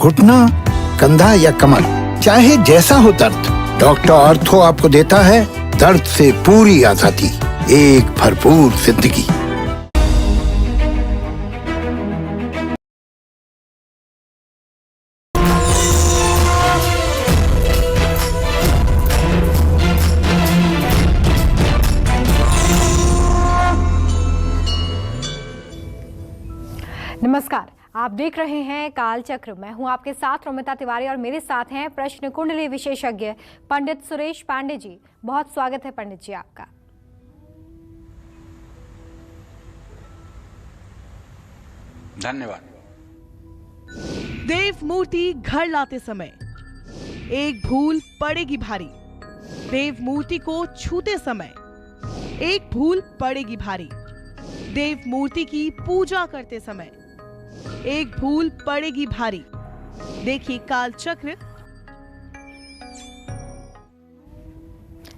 घुटना, कंधा या कमर, चाहे जैसा हो दर्द, डॉक्टर ऑर्थो आपको देता है दर्द से पूरी आजादी, एक भरपूर जिंदगी। नमस्कार, आप देख रहे हैं कालचक्र। मैं हूं आपके साथ रोमिता तिवारी और मेरे साथ हैं प्रश्न कुंडली विशेषज्ञ पंडित सुरेश पांडे जी। बहुत स्वागत है पंडित जी आपका। धन्यवाद। देव मूर्ति घर लाते समय एक भूल पड़ेगी भारी। देव मूर्ति को छूते समय एक भूल पड़ेगी भारी। देव मूर्ति की पूजा करते समय एक भूल पड़ेगी भारी। देखिए कालचक्र।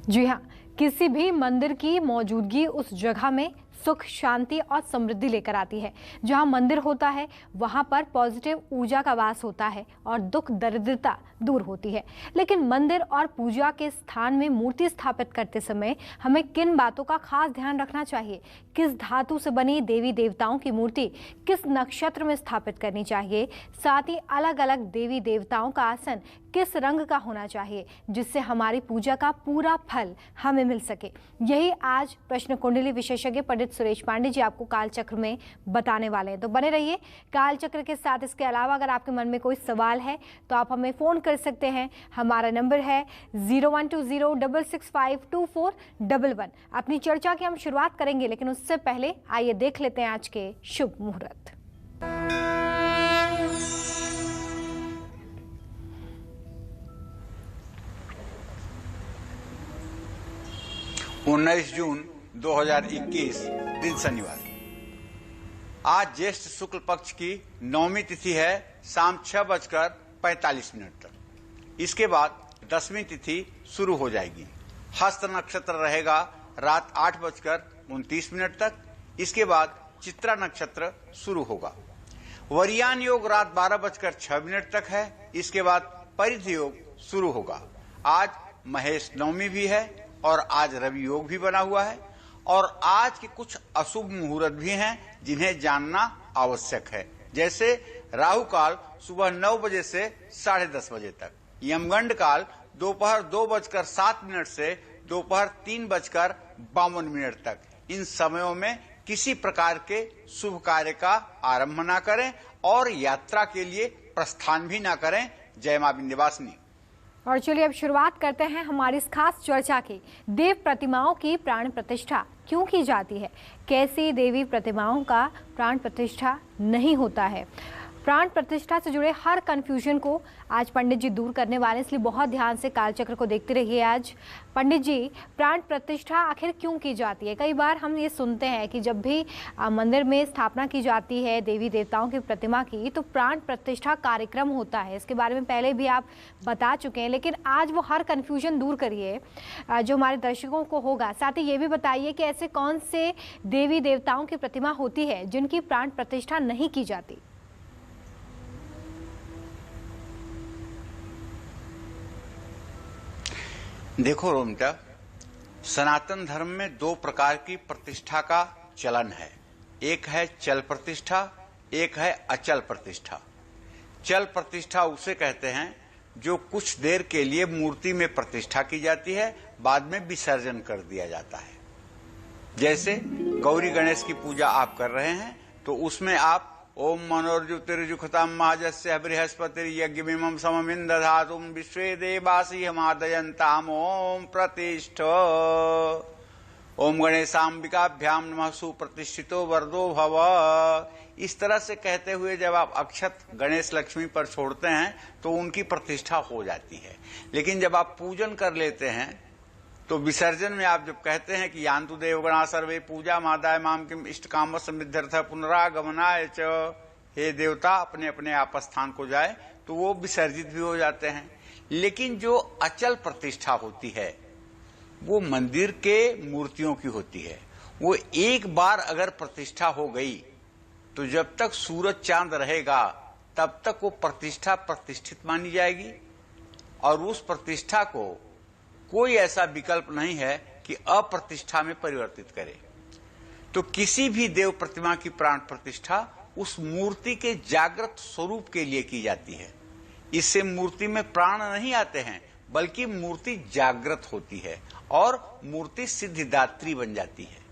जी हाँ, किसी भी मंदिर की मौजूदगी उस जगह में सुख, शांति और समृद्धि लेकर आती है। जहाँ मंदिर होता है वहाँ पर पॉजिटिव ऊर्जा का वास होता है और दुख दरिद्रता दूर होती है। लेकिन मंदिर और पूजा के स्थान में मूर्ति स्थापित करते समय हमें किन बातों का खास ध्यान रखना चाहिए? किस धातु से बनी देवी देवताओं की मूर्ति किस नक्षत्र में स्थापित करनी चाहिए? साथ ही अलग अलग देवी देवताओं का आसन किस रंग का होना चाहिए जिससे हमारी पूजा का पूरा फल हमें मिल सके? यही आज प्रश्न कुंडली विशेषज्ञ पंडित सुरेश पांडे जी आपको कालचक्र में बताने वाले हैं। तो बने रहिए कालचक्र के साथ। इसके अलावा अगर आपके मन में कोई सवाल है तो आप हमें फ़ोन कर सकते हैं। हमारा नंबर है 0120665241। अपनी चर्चा की हम शुरुआत करेंगे, लेकिन उससे पहले आइए देख लेते हैं आज के शुभ मुहूर्त। 19 जून 2021 दिन शनिवार। आज ज्येष्ठ शुक्ल पक्ष की नौमी तिथि है शाम 6:45 तक। इसके बाद 10वीं तिथि शुरू हो जाएगी। हस्त नक्षत्र रहेगा रात 8:29 तक। इसके बाद चित्रा नक्षत्र शुरू होगा। वरियान योग रात 12:06 तक है। इसके बाद परिध योग शुरू होगा। आज महेश नवमी भी है और आज रवि योग भी बना हुआ है। और आज के कुछ अशुभ मुहूर्त भी हैं जिन्हें जानना आवश्यक है। जैसे राहु काल सुबह 9 बजे से 10:30 बजे तक, यमगंड काल दोपहर 2:07 से दोपहर 3:52 तक। इन समयों में किसी प्रकार के शुभ कार्य का आरंभ ना करें और यात्रा के लिए प्रस्थान भी ना करें। जय मां विंध्यवासिनी। और चलिए अब शुरुआत करते हैं हमारी इस खास चर्चा की। देव प्रतिमाओं की प्राण प्रतिष्ठा क्यों की जाती है? कैसी देवी प्रतिमाओं का प्राण प्रतिष्ठा नहीं होता है? प्राण प्रतिष्ठा से जुड़े हर कंफ्यूजन को आज पंडित जी दूर करने वाले, इसलिए बहुत ध्यान से कालचक्र को देखते रहिए। आज पंडित जी, प्राण प्रतिष्ठा आखिर क्यों की जाती है? कई बार हम ये सुनते हैं कि जब भी मंदिर में स्थापना की जाती है देवी देवताओं की प्रतिमा की, तो प्राण प्रतिष्ठा कार्यक्रम होता है। इसके बारे में पहले भी आप बता चुके हैं, लेकिन आज वो हर कन्फ्यूजन दूर करिए जो हमारे दर्शकों को होगा। साथ ही ये भी बताइए कि ऐसे कौन से देवी देवताओं की प्रतिमा होती है जिनकी प्राण प्रतिष्ठा नहीं की जाती? देखो रोमिता, सनातन धर्म में 2 प्रकार की प्रतिष्ठा का चलन है। एक है चल प्रतिष्ठा, एक है अचल प्रतिष्ठा। चल प्रतिष्ठा उसे कहते हैं जो कुछ देर के लिए मूर्ति में प्रतिष्ठा की जाती है, बाद में विसर्जन कर दिया जाता है। जैसे गौरी गणेश की पूजा आप कर रहे हैं तो उसमें आप ओम मनोर्जुतिर्जुखताम महाजस्य बृहस्पतिर्यज्ञमिमं सममिं दधातुं विश्वे देवासी मादयन्ताम ओम प्रतिष्ठ। ओम गणेशाम्बिकाभ्याम नमः सुप्रतिष्ठितो वरदो भव। इस तरह से कहते हुए जब आप अक्षत गणेश लक्ष्मी पर छोड़ते हैं तो उनकी प्रतिष्ठा हो जाती है। लेकिन जब आप पूजन कर लेते हैं तो विसर्जन में आप जब कहते हैं कि यान्तु देवगणा सर्वे पूजा मादाय माम किम इष्ट काम समृद्ध्यर्थ पुनरागमनाय च, हे देवता अपने अपने आपस्थान को जाए, तो वो विसर्जित भी हो जाते हैं। लेकिन जो अचल प्रतिष्ठा होती है वो मंदिर के मूर्तियों की होती है। वो एक बार अगर प्रतिष्ठा हो गई तो जब तक सूरज चांद रहेगा तब तक वो प्रतिष्ठा प्रतिष्ठित मानी जाएगी और उस प्रतिष्ठा को कोई ऐसा विकल्प नहीं है कि अप्रतिष्ठा में परिवर्तित करे। तो किसी भी देव प्रतिमा की प्राण प्रतिष्ठा उस मूर्ति के जागृत स्वरूप के लिए की जाती है। इससे मूर्ति में प्राण नहीं आते हैं, बल्कि मूर्ति जागृत होती है और मूर्ति सिद्धिदात्री बन जाती है।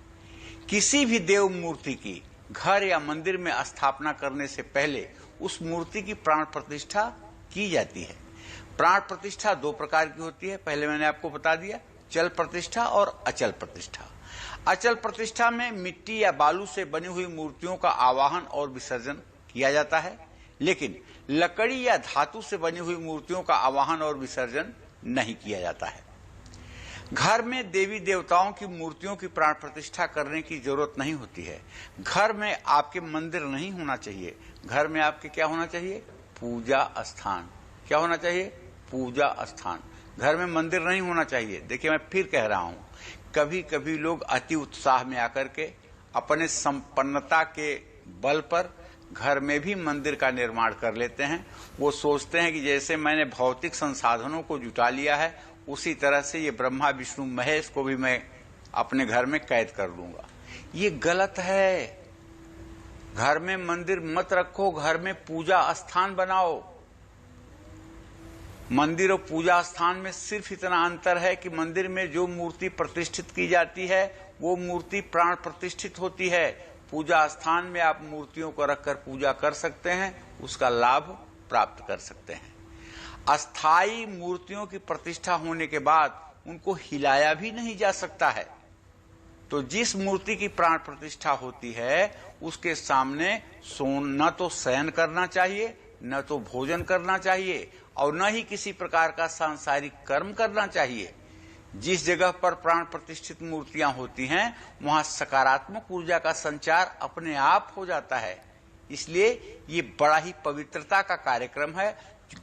किसी भी देव मूर्ति की घर या मंदिर में स्थापना करने से पहले उस मूर्ति की प्राण प्रतिष्ठा की जाती है। प्राण प्रतिष्ठा दो प्रकार की होती है, पहले मैंने आपको बता दिया, चल प्रतिष्ठा और अचल प्रतिष्ठा। अचल प्रतिष्ठा में मिट्टी या बालू से बनी हुई मूर्तियों का आवाहन और विसर्जन किया जाता है, लेकिन लकड़ी या धातु से बनी हुई मूर्तियों का आवाहन और विसर्जन नहीं किया जाता है। घर में देवी देवताओं की मूर्तियों की प्राण प्रतिष्ठा करने की जरूरत नहीं होती है। घर में आपके मंदिर नहीं होना चाहिए, घर में आपके क्या होना चाहिए? पूजा स्थान। क्या होना चाहिए? पूजा स्थान। घर में मंदिर नहीं होना चाहिए। देखिए, मैं फिर कह रहा हूं, कभी कभी लोग अति उत्साह में आकर के अपने संपन्नता के बल पर घर में भी मंदिर का निर्माण कर लेते हैं। वो सोचते हैं कि जैसे मैंने भौतिक संसाधनों को जुटा लिया है, उसी तरह से ये ब्रह्मा विष्णु महेश को भी मैं अपने घर में कैद कर लूंगा। ये गलत है। घर में मंदिर मत रखो, घर में पूजा स्थान बनाओ। मंदिर और पूजा स्थान में सिर्फ इतना अंतर है कि मंदिर में जो मूर्ति प्रतिष्ठित की जाती है वो मूर्ति प्राण प्रतिष्ठित होती है। पूजा स्थान में आप मूर्तियों को रखकर पूजा कर सकते हैं, उसका लाभ प्राप्त कर सकते हैं। अस्थायी मूर्तियों की प्रतिष्ठा होने के बाद उनको हिलाया भी नहीं जा सकता है। तो जिस मूर्ति की प्राण प्रतिष्ठा होती है उसके सामने न तो शयन करना चाहिए, न तो भोजन करना चाहिए और न ही किसी प्रकार का सांसारिक कर्म करना चाहिए। जिस जगह पर प्राण प्रतिष्ठित मूर्तियां होती हैं वहां सकारात्मक ऊर्जा का संचार अपने आप हो जाता है। इसलिए ये बड़ा ही पवित्रता का कार्यक्रम है।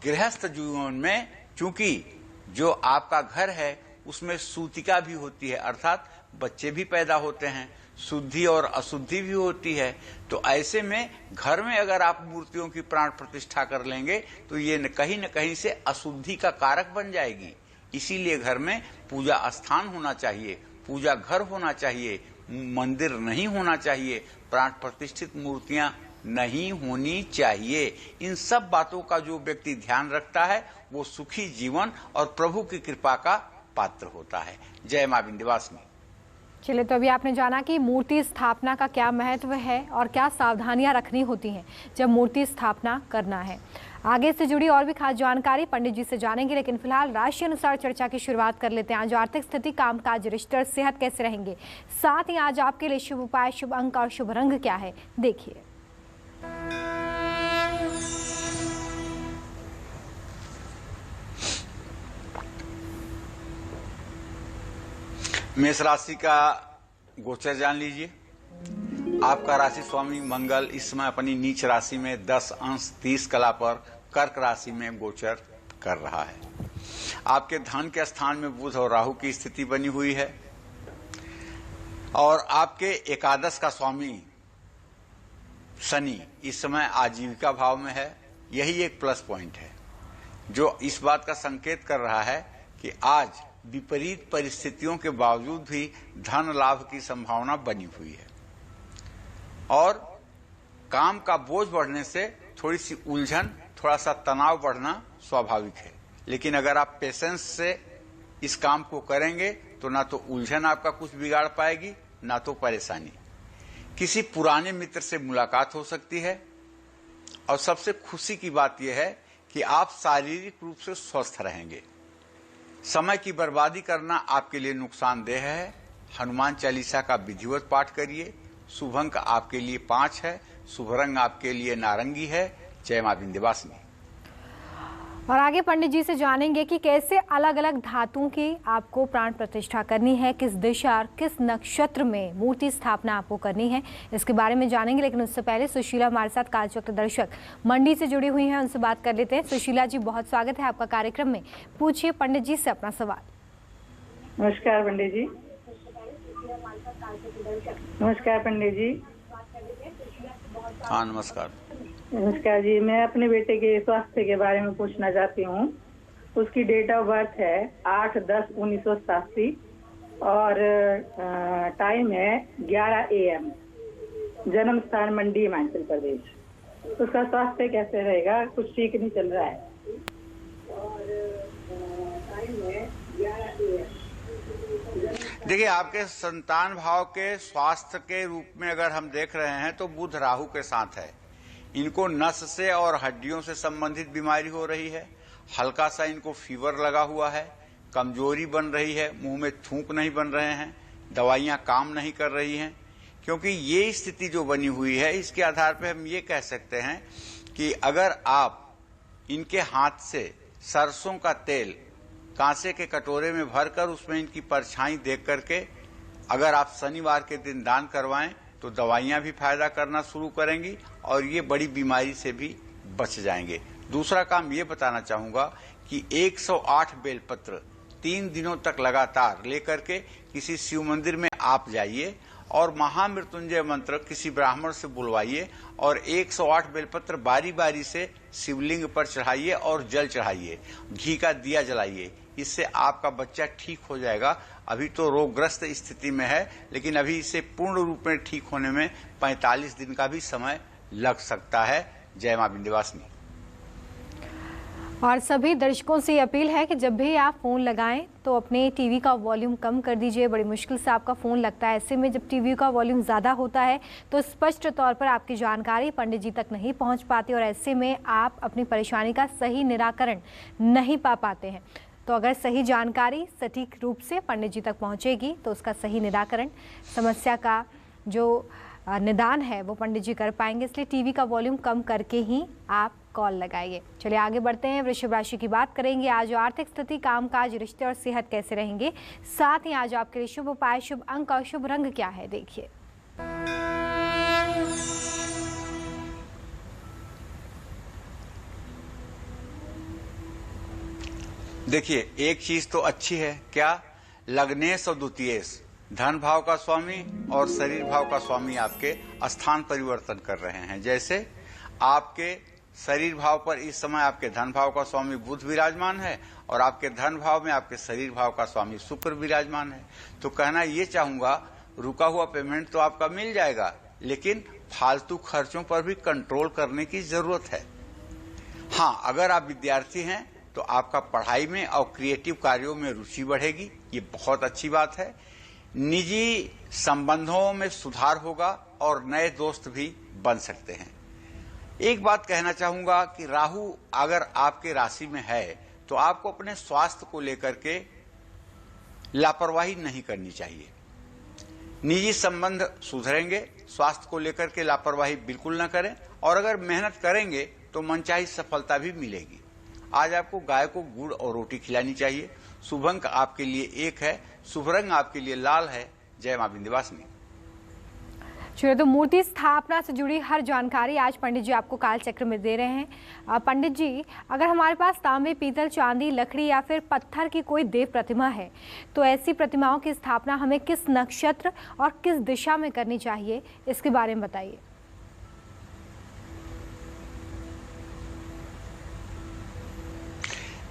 गृहस्थ जीवन में चूंकि जो आपका घर है उसमें सूतिका भी होती है, अर्थात बच्चे भी पैदा होते हैं, शुद्धि और अशुद्धि भी होती है। तो ऐसे में घर में अगर आप मूर्तियों की प्राण प्रतिष्ठा कर लेंगे तो ये न कहीं से अशुद्धि का कारक बन जाएगी। इसीलिए घर में पूजा स्थान होना चाहिए, पूजा घर होना चाहिए, मंदिर नहीं होना चाहिए, प्राण प्रतिष्ठित मूर्तियां नहीं होनी चाहिए। इन सब बातों का जो व्यक्ति ध्यान रखता है वो सुखी जीवन और प्रभु की कृपा का पात्र होता है। जय मां विंध्यवासिनी। चलिए, तो अभी आपने जाना कि मूर्ति स्थापना का क्या महत्व है और क्या सावधानियां रखनी होती हैं जब मूर्ति स्थापना करना है। आगे से जुड़ी और भी खास जानकारी पंडित जी से जानेंगे, लेकिन फिलहाल राशि अनुसार चर्चा की शुरुआत कर लेते हैं। आज आर्थिक स्थिति, कामकाज, रिश्ते, सेहत कैसे रहेंगे, साथ ही आज आपके लिए शुभ उपाय, शुभ अंक और शुभ रंग क्या है, देखिए। मेष राशि का गोचर जान लीजिए। आपका राशि स्वामी मंगल इस समय अपनी नीच राशि में 10 अंश 30 कला पर कर्क राशि में गोचर कर रहा है। आपके धन के स्थान में बुध और राहु की स्थिति बनी हुई है और आपके एकादश का स्वामी शनि इस समय आजीविका भाव में है। यही एक प्लस पॉइंट है जो इस बात का संकेत कर रहा है कि आज विपरीत परिस्थितियों के बावजूद भी धन लाभ की संभावना बनी हुई है और काम का बोझ बढ़ने से थोड़ी सी उलझन, थोड़ा सा तनाव बढ़ना स्वाभाविक है। लेकिन अगर आप पेशेंस से इस काम को करेंगे तो ना तो उलझन आपका कुछ बिगाड़ पाएगी, ना तो परेशानी। किसी पुराने मित्र से मुलाकात हो सकती है और सबसे खुशी की बात यह है कि आप शारीरिक रूप से स्वस्थ रहेंगे। समय की बर्बादी करना आपके लिए नुकसानदेह है। हनुमान चालीसा का विधिवत पाठ करिए। शुभ अंक आपके लिए 5 है, शुभ रंग आपके लिए नारंगी है। जय मां विंध्यवासिनी। और आगे पंडित जी से जानेंगे कि कैसे अलग अलग धातुओं की आपको प्राण प्रतिष्ठा करनी है, किस दिशा और किस नक्षत्र में मूर्ति स्थापना आपको करनी है, इसके बारे में जानेंगे। लेकिन उससे पहले सुशीला हमारे साथ कालचक्र दर्शक मंडी से जुड़ी हुई हैं, उनसे बात कर लेते हैं। सुशीला जी, बहुत स्वागत है आपका कार्यक्रम में। पूछिए पंडित जी से अपना सवाल। नमस्कार पंडित जी। नमस्कार पंडित जी। हाँ नमस्कार। नमस्कार जी, मैं अपने बेटे के स्वास्थ्य के बारे में पूछना चाहती हूँ। उसकी डेट ऑफ बर्थ है 8/10/1987 और टाइम है 11 AM। जन्म स्थान मंडी, हिमाचल प्रदेश। उसका स्वास्थ्य कैसे रहेगा? कुछ ठीक नहीं चल रहा है। और टाइम है 11 AM। देखिए, आपके संतान भाव के स्वास्थ्य के रूप में अगर हम देख रहे हैं तो बुध राहु के साथ है। इनको नस से और हड्डियों से संबंधित बीमारी हो रही है। हल्का सा इनको फीवर लगा हुआ है, कमजोरी बन रही है, मुंह में थूक नहीं बन रहे हैं, दवाइयां काम नहीं कर रही हैं। क्योंकि ये स्थिति जो बनी हुई है, इसके आधार पर हम ये कह सकते हैं कि अगर आप इनके हाथ से सरसों का तेल कांसे के कटोरे में भरकर उसमें इनकी परछाई देख करके अगर आप शनिवार के दिन दान करवाएं तो दवाइयां भी फायदा करना शुरू करेंगी और ये बड़ी बीमारी से भी बच जाएंगे। दूसरा काम ये बताना चाहूंगा कि 108 बेलपत्र 3 दिनों तक लगातार लेकर के किसी शिव मंदिर में आप जाइए और महामृत्युंजय मंत्र किसी ब्राह्मण से बुलवाइए और 108 बेलपत्र बारी बारी से शिवलिंग पर चढ़ाइए और जल चढ़ाइए, घी का दिया जलाइए। इससे आपका बच्चा ठीक हो जाएगा। अभी तो रोगग्रस्त स्थिति में है, लेकिन अभी इसे पूर्ण रूप में ठीक होने में 45 दिन का भी समय लग सकता है। जय मां विंध्यवासिनी। और सभी दर्शकों से अपील है कि जब भी आप फ़ोन लगाएं तो अपने टीवी का वॉल्यूम कम कर दीजिए। बड़ी मुश्किल से आपका फ़ोन लगता है। ऐसे में जब टीवी का वॉल्यूम ज़्यादा होता है तो स्पष्ट तौर पर आपकी जानकारी पंडित जी तक नहीं पहुंच पाती और ऐसे में आप अपनी परेशानी का सही निराकरण नहीं पा पाते हैं। तो अगर सही जानकारी सटीक रूप से पंडित जी तक पहुंचेगी तो उसका सही निराकरण, समस्या का जो निदान है वो पंडित जी कर पाएंगे। इसलिए टीवी का वॉल्यूम कम करके ही आप कॉल लगाइए। चलिए आगे बढ़ते हैं। वृषभ राशि की बात करेंगे। आज आर्थिक स्थिति, कामकाज, रिश्ते और सेहत कैसे रहेंगे, साथ ही आज आपके लिए शुभ उपाय, शुभ अंक और शुभ रंग क्या है, देखिए। देखिए, एक चीज तो अच्छी है, क्या? लग्नेश और द्वितीयेश, धन भाव का स्वामी और शरीर भाव का स्वामी आपके स्थान परिवर्तन कर रहे हैं। जैसे आपके शरीर भाव पर इस समय आपके धन भाव का स्वामी बुध विराजमान है और आपके धन भाव में आपके शरीर भाव का स्वामी शुक्र विराजमान है। तो कहना ये चाहूंगा, रुका हुआ पेमेंट तो आपका मिल जाएगा, लेकिन फालतू खर्चों पर भी कंट्रोल करने की जरूरत है। हाँ, अगर आप विद्यार्थी हैं तो आपका पढ़ाई में और क्रिएटिव कार्यों में रुचि बढ़ेगी, ये बहुत अच्छी बात है। निजी संबंधों में सुधार होगा और नए दोस्त भी बन सकते हैं। एक बात कहना चाहूंगा कि राहु अगर आपके राशि में है तो आपको अपने स्वास्थ्य को लेकर के लापरवाही नहीं करनी चाहिए। निजी संबंध सुधरेंगे, स्वास्थ्य को लेकर के लापरवाही बिल्कुल न करें और अगर मेहनत करेंगे तो मनचाही सफलता भी मिलेगी। आज आपको गाय को गुड़ और रोटी खिलानी चाहिए। शुभ अंक आपके लिए 1 है, शुभ रंग आपके लिए लाल है। जय मां विंध्यवासिनी। चलिए, तो मूर्ति स्थापना से जुड़ी हर जानकारी आज पंडित जी आपको काल चक्र में दे रहे हैं। पंडित जी, अगर हमारे पास तांबे, पीतल, चांदी, लकड़ी या फिर पत्थर की कोई देव प्रतिमा है तो ऐसी प्रतिमाओं की स्थापना हमें किस नक्षत्र और किस दिशा में करनी चाहिए, इसके बारे में बताइए।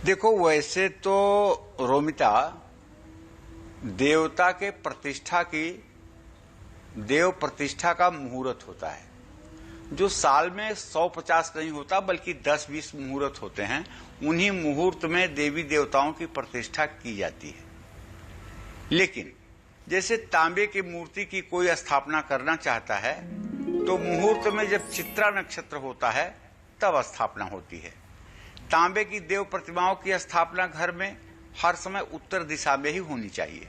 देखो, वैसे तो रोमिता देवता के प्रतिष्ठा की देव प्रतिष्ठा का मुहूर्त होता है, जो साल में 100-50 नहीं होता बल्कि 10-20 मुहूर्त होते हैं। उन्हीं मुहूर्त में देवी देवताओं की प्रतिष्ठा की जाती है। लेकिन जैसे तांबे की मूर्ति की कोई स्थापना करना चाहता है तो मुहूर्त में जब चित्रा नक्षत्र होता है तब स्थापना होती है। तांबे की देव प्रतिमाओं की स्थापना घर में हर समय उत्तर दिशा में ही होनी चाहिए,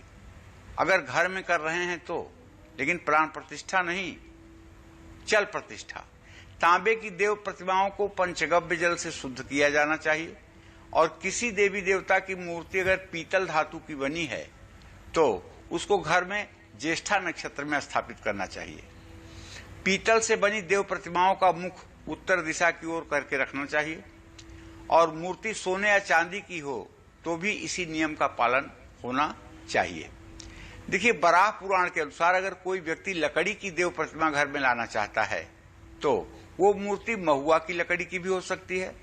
अगर घर में कर रहे हैं तो। लेकिन प्राण प्रतिष्ठा नहीं, चल प्रतिष्ठा। तांबे की देव प्रतिमाओं को पंचगव्य जल से शुद्ध किया जाना चाहिए और किसी देवी देवता की मूर्ति अगर पीतल धातु की बनी है तो उसको घर में ज्येष्ठा नक्षत्र में स्थापित करना चाहिए। पीतल से बनी देव प्रतिमाओं का मुख उत्तर दिशा की ओर करके रखना चाहिए और मूर्ति सोने या चांदी की हो तो भी इसी नियम का पालन होना चाहिए। देखिए, बराह पुराण के अनुसार अगर कोई व्यक्ति लकड़ी की देव प्रतिमा घर में लाना चाहता है तो वो मूर्ति महुआ की लकड़ी की भी हो सकती है।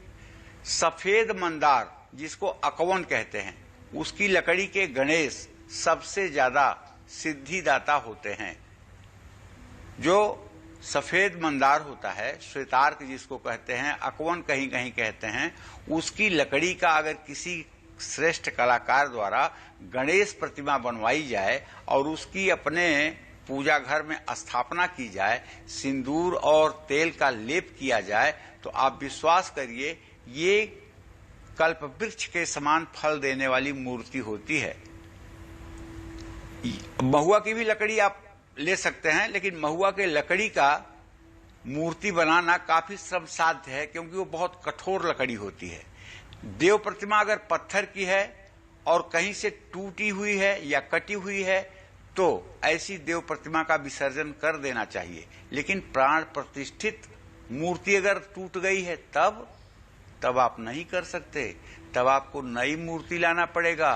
सफेद मंदार जिसको अकवन कहते हैं, उसकी लकड़ी के गणेश सबसे ज्यादा सिद्धिदाता होते हैं। जो सफेद मंदार होता है, श्वेतार्क जिसको कहते हैं, अकवन कहीं कहीं कहते हैं, उसकी लकड़ी का अगर किसी श्रेष्ठ कलाकार द्वारा गणेश प्रतिमा बनवाई जाए और उसकी अपने पूजा घर में स्थापना की जाए, सिंदूर और तेल का लेप किया जाए, तो आप विश्वास करिए ये कल्प वृक्ष के समान फल देने वाली मूर्ति होती है। महुआ की भी लकड़ी आप ले सकते हैं, लेकिन महुआ के लकड़ी का मूर्ति बनाना काफी श्रम साध्य है, क्योंकि वो बहुत कठोर लकड़ी होती है। देव प्रतिमा अगर पत्थर की है और कहीं से टूटी हुई है या कटी हुई है, तो ऐसी देव प्रतिमा का विसर्जन कर देना चाहिए। लेकिन प्राण प्रतिष्ठित मूर्ति अगर टूट गई है तब आप नहीं कर सकते, तब आपको नई मूर्ति लाना पड़ेगा।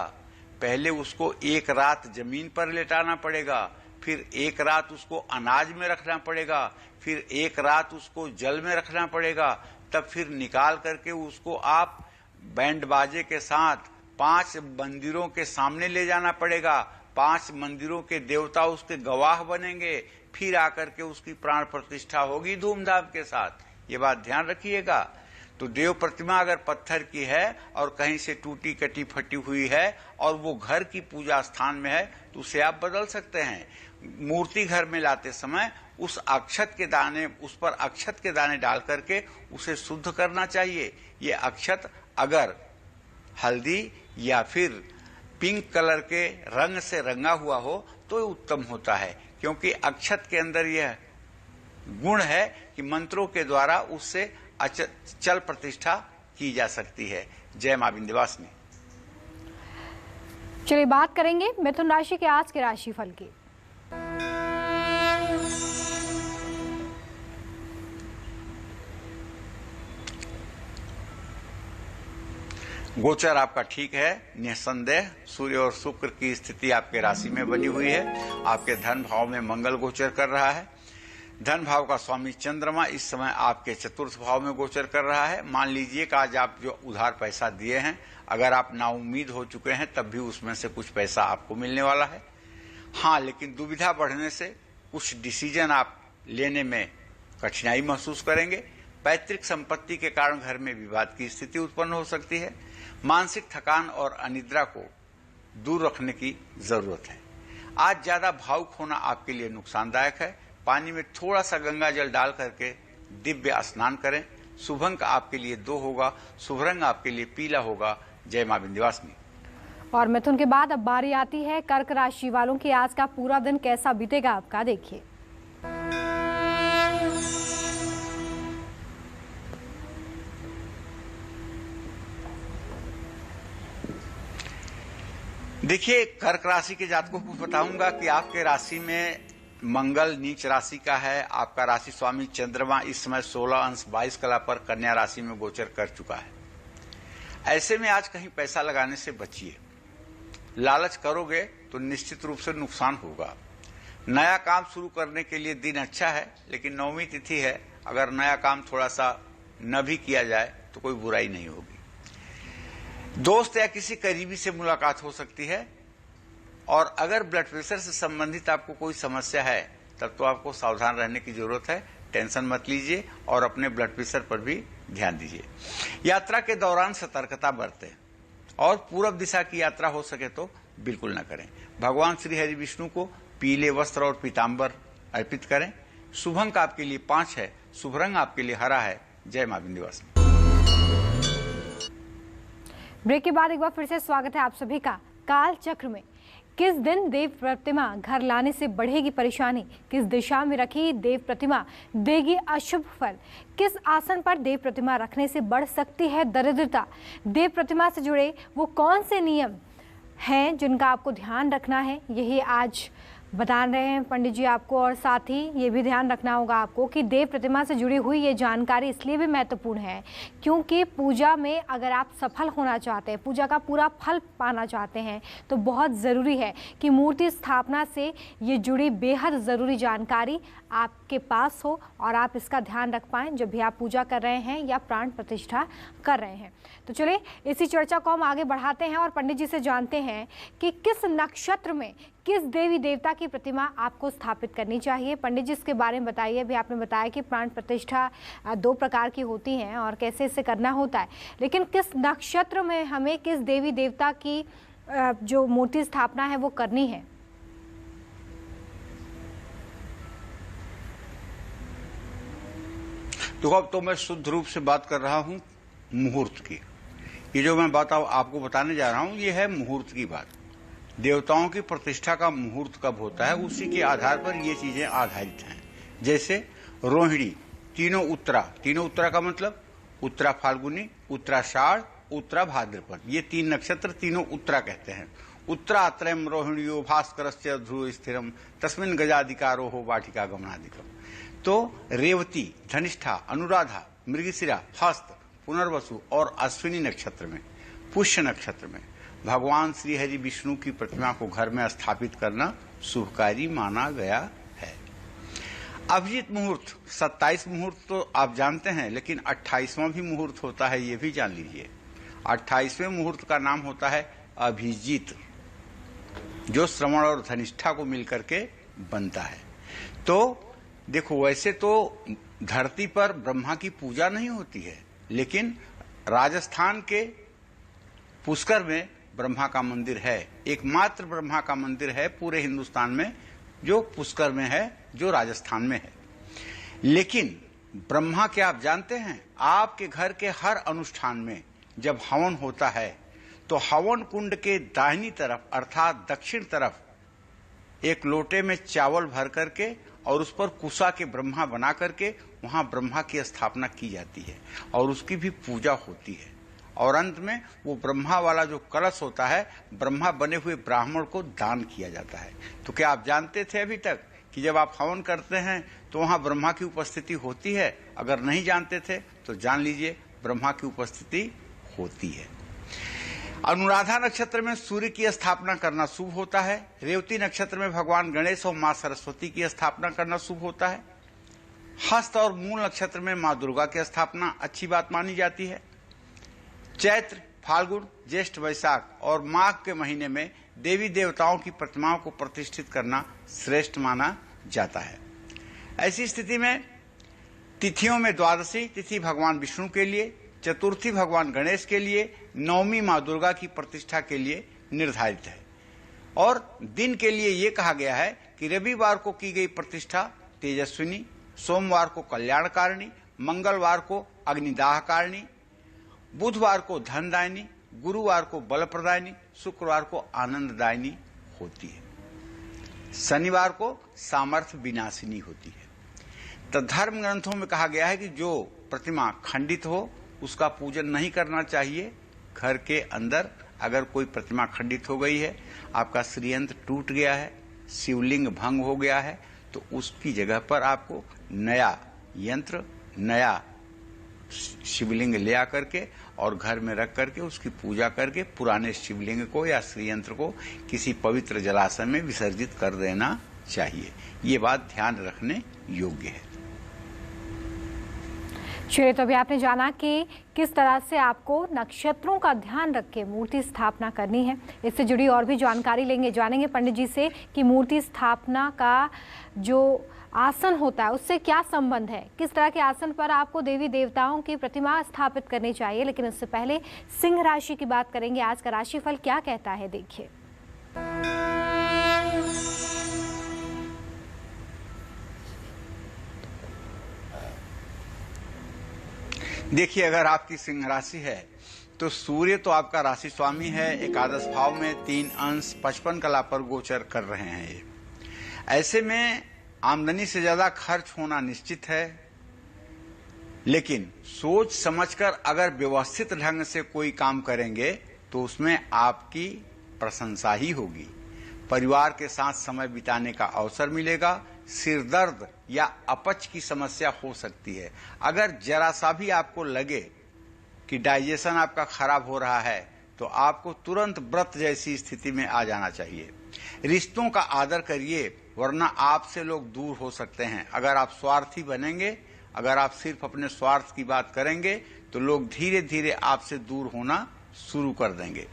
पहले उसको एक रात जमीन पर लेटाना पड़ेगा, फिर एक रात उसको अनाज में रखना पड़ेगा, फिर एक रात उसको जल में रखना पड़ेगा, तब फिर निकाल करके उसको आप बैंड बाजे के साथ 5 मंदिरों के सामने ले जाना पड़ेगा। 5 मंदिरों के देवता उसके गवाह बनेंगे, फिर आकर के उसकी प्राण प्रतिष्ठा होगी धूमधाम के साथ। ये बात ध्यान रखिएगा। तो देव प्रतिमा अगर पत्थर की है और कहीं से टूटी कटी फटी हुई है और वो घर की पूजा स्थान में है, तो उसे आप बदल सकते हैं। मूर्ति घर में लाते समय उस अक्षत के दाने, उस पर अक्षत के दाने डाल करके उसे शुद्ध करना चाहिए। ये अक्षत अगर हल्दी या फिर पिंक कलर के रंग से रंगा हुआ हो तो उत्तम होता है, क्योंकि अक्षत के अंदर यह गुण है कि मंत्रों के द्वारा उससे चल प्रतिष्ठा की जा सकती है। जय मां विंध्यवासिनी। चलिए बात करेंगे मिथुन राशि के आज के राशिफल की। गोचर आपका ठीक है, निसंदेह सूर्य और शुक्र की स्थिति आपके राशि में बनी हुई है। आपके धन भाव में मंगल गोचर कर रहा है। धन भाव का स्वामी चंद्रमा इस समय आपके चतुर्थ भाव में गोचर कर रहा है। मान लीजिए कि आज आप जो उधार पैसा दिए हैं, अगर आप नाउम्मीद हो चुके हैं, तब भी उसमें से कुछ पैसा आपको मिलने वाला है। हाँ, लेकिन दुविधा बढ़ने से कुछ डिसीजन आप लेने में कठिनाई महसूस करेंगे। पैतृक संपत्ति के कारण घर में विवाद की स्थिति उत्पन्न हो सकती है। मानसिक थकान और अनिद्रा को दूर रखने की जरूरत है। आज ज्यादा भावुक होना आपके लिए नुकसानदायक है। पानी में थोड़ा सा गंगा जल डाल करके दिव्य स्नान करें। शुभ अंक आपके लिए 2 होगा, शुभ रंग आपके लिए पीला होगा। जय मां विंध्यवासिनी। और मिथुन के बाद अब बारी आती है कर्क राशि वालों की। आज का पूरा दिन कैसा बीतेगा आपका, देखिए। देखिए, कर्क राशि के जातकों को बताऊंगा कि आपके राशि में मंगल नीच राशि का है। आपका राशि स्वामी चंद्रमा इस समय 16 अंश 22 कला पर कन्या राशि में गोचर कर चुका है। ऐसे में आज कहीं पैसा लगाने से बचिए। लालच करोगे तो निश्चित रूप से नुकसान होगा। नया काम शुरू करने के लिए दिन अच्छा है, लेकिन 9वीं तिथि है। अगर नया काम थोड़ा सा न भी किया जाए तो कोई बुराई नहीं होगी। दोस्त या किसी करीबी से मुलाकात हो सकती है। और अगर ब्लड प्रेशर से संबंधित आपको कोई समस्या है, तब तो आपको सावधान रहने की जरूरत है। टेंशन मत लीजिए और अपने ब्लड प्रेशर पर भी ध्यान दीजिए। यात्रा के दौरान सतर्कता बरतें और पूर्व दिशा की यात्रा हो सके तो बिल्कुल न करें। भगवान श्री हरि विष्णु को पीले वस्त्र और पीताम्बर अर्पित करें। शुभ अंक आपके लिए 5 है, शुभ रंग आपके लिए हरा है। जय मां विंध्यवासिनी। ब्रेक के बाद एक बार फिर से स्वागत है आप सभी का। काल चक्र में किस दिन देव प्रतिमा घर लाने से बढ़ेगी परेशानी, किस दिशा में रखी देव प्रतिमा देगी अशुभ फल, किस आसन पर देव प्रतिमा रखने से बढ़ सकती है दरिद्रता, देव प्रतिमा से जुड़े वो कौन से नियम हैं जिनका आपको ध्यान रखना है, यही आज बता रहे हैं पंडित जी आपको, और साथ ही ये भी ध्यान रखना होगा आपको कि देव प्रतिमा से जुड़ी हुई ये जानकारी इसलिए भी महत्वपूर्ण है क्योंकि पूजा में अगर आप सफल होना चाहते हैं, पूजा का पूरा फल पाना चाहते हैं, तो बहुत ज़रूरी है कि मूर्ति स्थापना से ये जुड़ी बेहद ज़रूरी जानकारी आपके पास हो और आप इसका ध्यान रख पाएँ जब भी आप पूजा कर रहे हैं या प्राण प्रतिष्ठा कर रहे हैं। तो चलिए इसी चर्चा को हम आगे बढ़ाते हैं और पंडित जी से जानते हैं कि किस नक्षत्र में किस देवी देवता की प्रतिमा आपको स्थापित करनी चाहिए। पंडित जी इसके बारे में बताइए। अभी आपने बताया कि प्राण प्रतिष्ठा 2 प्रकार की होती हैं और कैसे इसे करना होता है, लेकिन किस नक्षत्र में हमें किस देवी देवता की जो मूर्ति स्थापना है वो करनी है? तो अब तो मैं शुद्ध रूप से बात कर रहा हूं मुहूर्त की। ये जो मैं बात आपको बताने जा रहा हूं ये है मुहूर्त की बात। देवताओं की प्रतिष्ठा का मुहूर्त कब होता है उसी के आधार पर ये चीजें आधारित हैं। जैसे रोहिणी, तीनों उत्तरा का मतलब उत्तरा फाल्गुनी, उत्तराषाढ़, उत्तरा भाद्रपद, ये 3 नक्षत्र तीनों उत्तरा कहते हैं। उत्तरात्रयम रोहिणियो भास्करस्य ध्रुव स्थिरम तस्मिन् गजाधिकारो हो वाटिका गमनाधिकम। तो रेवती, धनिष्ठा, अनुराधा, मृगशिरा, हस्त, पुनर्वसु और अश्विनी नक्षत्र में, पुष्य नक्षत्र में भगवान श्री हरि विष्णु की प्रतिमा को घर में स्थापित करना शुभकारी माना गया है। अभिजीत मुहूर्त 27 मुहूर्त तो आप जानते हैं, लेकिन 28वां भी मुहूर्त होता है, ये भी जान लीजिए। 28वें मुहूर्त का नाम होता है अभिजीत, जो श्रवण और धनिष्ठा को मिलकर के बनता है। तो देखो, वैसे तो धरती पर ब्रह्मा की पूजा नहीं होती है, लेकिन राजस्थान के पुष्कर में ब्रह्मा का मंदिर है। एकमात्र ब्रह्मा का मंदिर है पूरे हिंदुस्तान में जो पुष्कर में है, जो राजस्थान में है। लेकिन ब्रह्मा क्या आप जानते हैं, आपके घर के हर अनुष्ठान में जब हवन होता है तो हवन कुंड के दाहिनी तरफ अर्थात दक्षिण तरफ एक लोटे में चावल भर करके और उस पर कुसा के ब्रह्मा बना करके वहां ब्रह्मा की स्थापना की जाती है और उसकी भी पूजा होती है। और अंत में वो ब्रह्मा वाला जो कलश होता है, ब्रह्मा बने हुए ब्राह्मण को दान किया जाता है। तो क्या आप जानते थे अभी तक कि जब आप हवन करते हैं तो वहां ब्रह्मा की उपस्थिति होती है? अगर नहीं जानते थे तो जान लीजिए, ब्रह्मा की उपस्थिति होती है। अनुराधा नक्षत्र में सूर्य की स्थापना करना शुभ होता है। रेवती नक्षत्र में भगवान गणेश और मां सरस्वती की स्थापना करना शुभ होता है। हस्त और मूल नक्षत्र में मां दुर्गा की स्थापना अच्छी बात मानी जाती है। चैत्र, फाल्गुन, ज्येष्ठ, वैशाख और माघ के महीने में देवी देवताओं की प्रतिमाओं को प्रतिष्ठित करना श्रेष्ठ माना जाता है। ऐसी स्थिति में तिथियों में द्वादशी तिथि भगवान विष्णु के लिए, चतुर्थी भगवान गणेश के लिए, नवमी मां दुर्गा की प्रतिष्ठा के लिए निर्धारित है। और दिन के लिए ये कहा गया है कि रविवार को की गई प्रतिष्ठा तेजस्विनी, सोमवार को कल्याणकारिणी, मंगलवार को अग्निदाहकारिणी, बुधवार को धनदायिनी, गुरुवार को बलप्रदायिनी, शुक्रवार को आनंददायिनी होती है, शनिवार को सामर्थ्य विनाशिनी होती है। तो धर्म ग्रंथों में कहा गया है कि जो प्रतिमा खंडित हो उसका पूजन नहीं करना चाहिए। घर के अंदर अगर कोई प्रतिमा खंडित हो गई है, आपका श्रीयंत्र टूट गया है, शिवलिंग भंग हो गया है, तो उसकी जगह पर आपको नया यंत्र, नया शिवलिंग ले आकर के और घर में रख करके उसकी पूजा करके पुराने शिवलिंग को या श्रीयंत्र को किसी पवित्र जलाशय में विसर्जित कर देना चाहिए। ये बात ध्यान रखने योग्य है। चलिए, तो अभी आपने जाना कि किस तरह से आपको नक्षत्रों का ध्यान रख के मूर्ति स्थापना करनी है। इससे जुड़ी और भी जानकारी जानेंगे पंडित जी से कि मूर्ति स्थापना का जो आसन होता है उससे क्या संबंध है, किस तरह के आसन पर आपको देवी देवताओं की प्रतिमा स्थापित करनी चाहिए। लेकिन इससे पहले सिंह राशि की बात करेंगे। आज का राशिफल क्या कहता है, देखिए। देखिए, अगर आपकी सिंह राशि है तो सूर्य तो आपका राशि स्वामी है, एकादश भाव में 3 अंश 55 कला पर गोचर कर रहे हैं। ये ऐसे में आमदनी से ज्यादा खर्च होना निश्चित है, लेकिन सोच समझकर अगर व्यवस्थित ढंग से कोई काम करेंगे तो उसमें आपकी प्रशंसा ही होगी। परिवार के साथ समय बिताने का अवसर मिलेगा। सिर दर्द या अपच की समस्या हो सकती है। अगर जरा सा भी आपको लगे कि डाइजेशन आपका खराब हो रहा है तो आपको तुरंत व्रत जैसी स्थिति में आ जाना चाहिए। रिश्तों का आदर करिए, वरना आपसे लोग दूर हो सकते हैं। अगर आप स्वार्थी बनेंगे, अगर आप सिर्फ अपने स्वार्थ की बात करेंगे तो लोग धीरे धीरे आपसे दूर होना शुरू कर देंगे।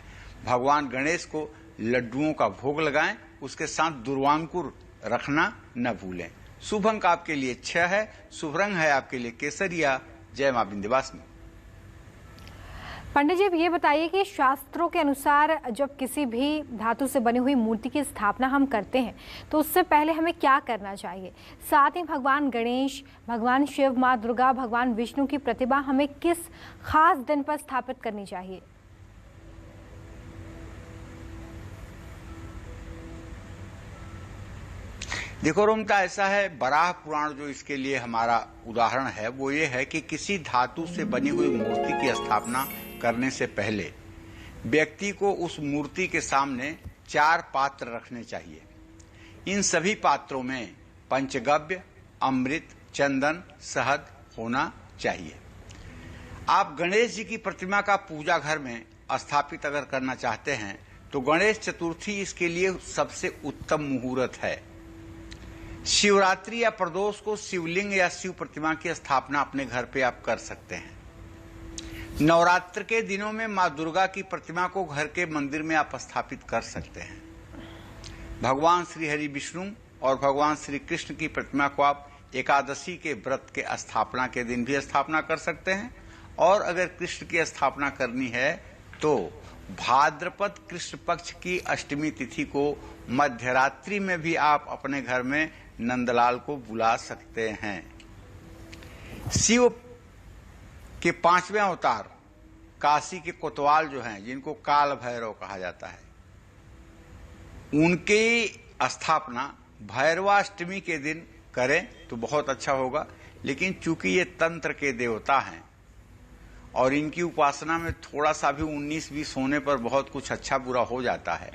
भगवान गणेश को लड्डुओं का भोग लगाएं, उसके साथ दुर्वांकुर रखना न भूलें। शुभ अंक आपके लिए 6 है, शुभ रंग है आपके लिए केसरिया। जय मां विंध्यवासिनी। पंडित जी, अब ये बताइए कि शास्त्रों के अनुसार जब किसी भी धातु से बनी हुई मूर्ति की स्थापना हम करते हैं तो उससे पहले हमें क्या करना चाहिए? साथ ही भगवान गणेश, भगवान शिव, माँ दुर्गा, भगवान विष्णु की प्रतिमा हमें किस खास दिन पर स्थापित करनी चाहिए? देखो रोमता, ऐसा है, बराह पुराण जो इसके लिए हमारा उदाहरण है वो ये है कि किसी धातु से बनी हुई मूर्ति की स्थापना करने से पहले व्यक्ति को उस मूर्ति के सामने 4 पात्र रखने चाहिए। इन सभी पात्रों में पंचगव्य, अमृत, चंदन, शहद होना चाहिए। आप गणेश जी की प्रतिमा का पूजा घर में स्थापित अगर करना चाहते हैं तो गणेश चतुर्थी इसके लिए सबसे उत्तम मुहूर्त है। शिवरात्रि या प्रदोष को शिवलिंग या शिव प्रतिमा की स्थापना अपने घर पे आप कर सकते हैं। नवरात्र के दिनों में मां दुर्गा की प्रतिमा को घर के मंदिर में आप स्थापित कर सकते हैं। भगवान श्री हरि विष्णु और भगवान श्री कृष्ण की प्रतिमा को आप एकादशी के व्रत के स्थापना के दिन भी स्थापना कर सकते हैं। और अगर कृष्ण की स्थापना करनी है तो भाद्रपद कृष्ण पक्ष की अष्टमी तिथि को मध्यरात्रि में भी आप अपने घर में नंदलाल को बुला सकते हैं। शिव के 5वें अवतार काशी के कोतवाल जो हैं, जिनको काल भैरव कहा जाता है, उनकी स्थापना भैरवाष्टमी के दिन करें तो बहुत अच्छा होगा। लेकिन चूंकि ये तंत्र के देवता हैं और इनकी उपासना में थोड़ा सा भी 19-20 होने पर बहुत कुछ अच्छा बुरा हो जाता है,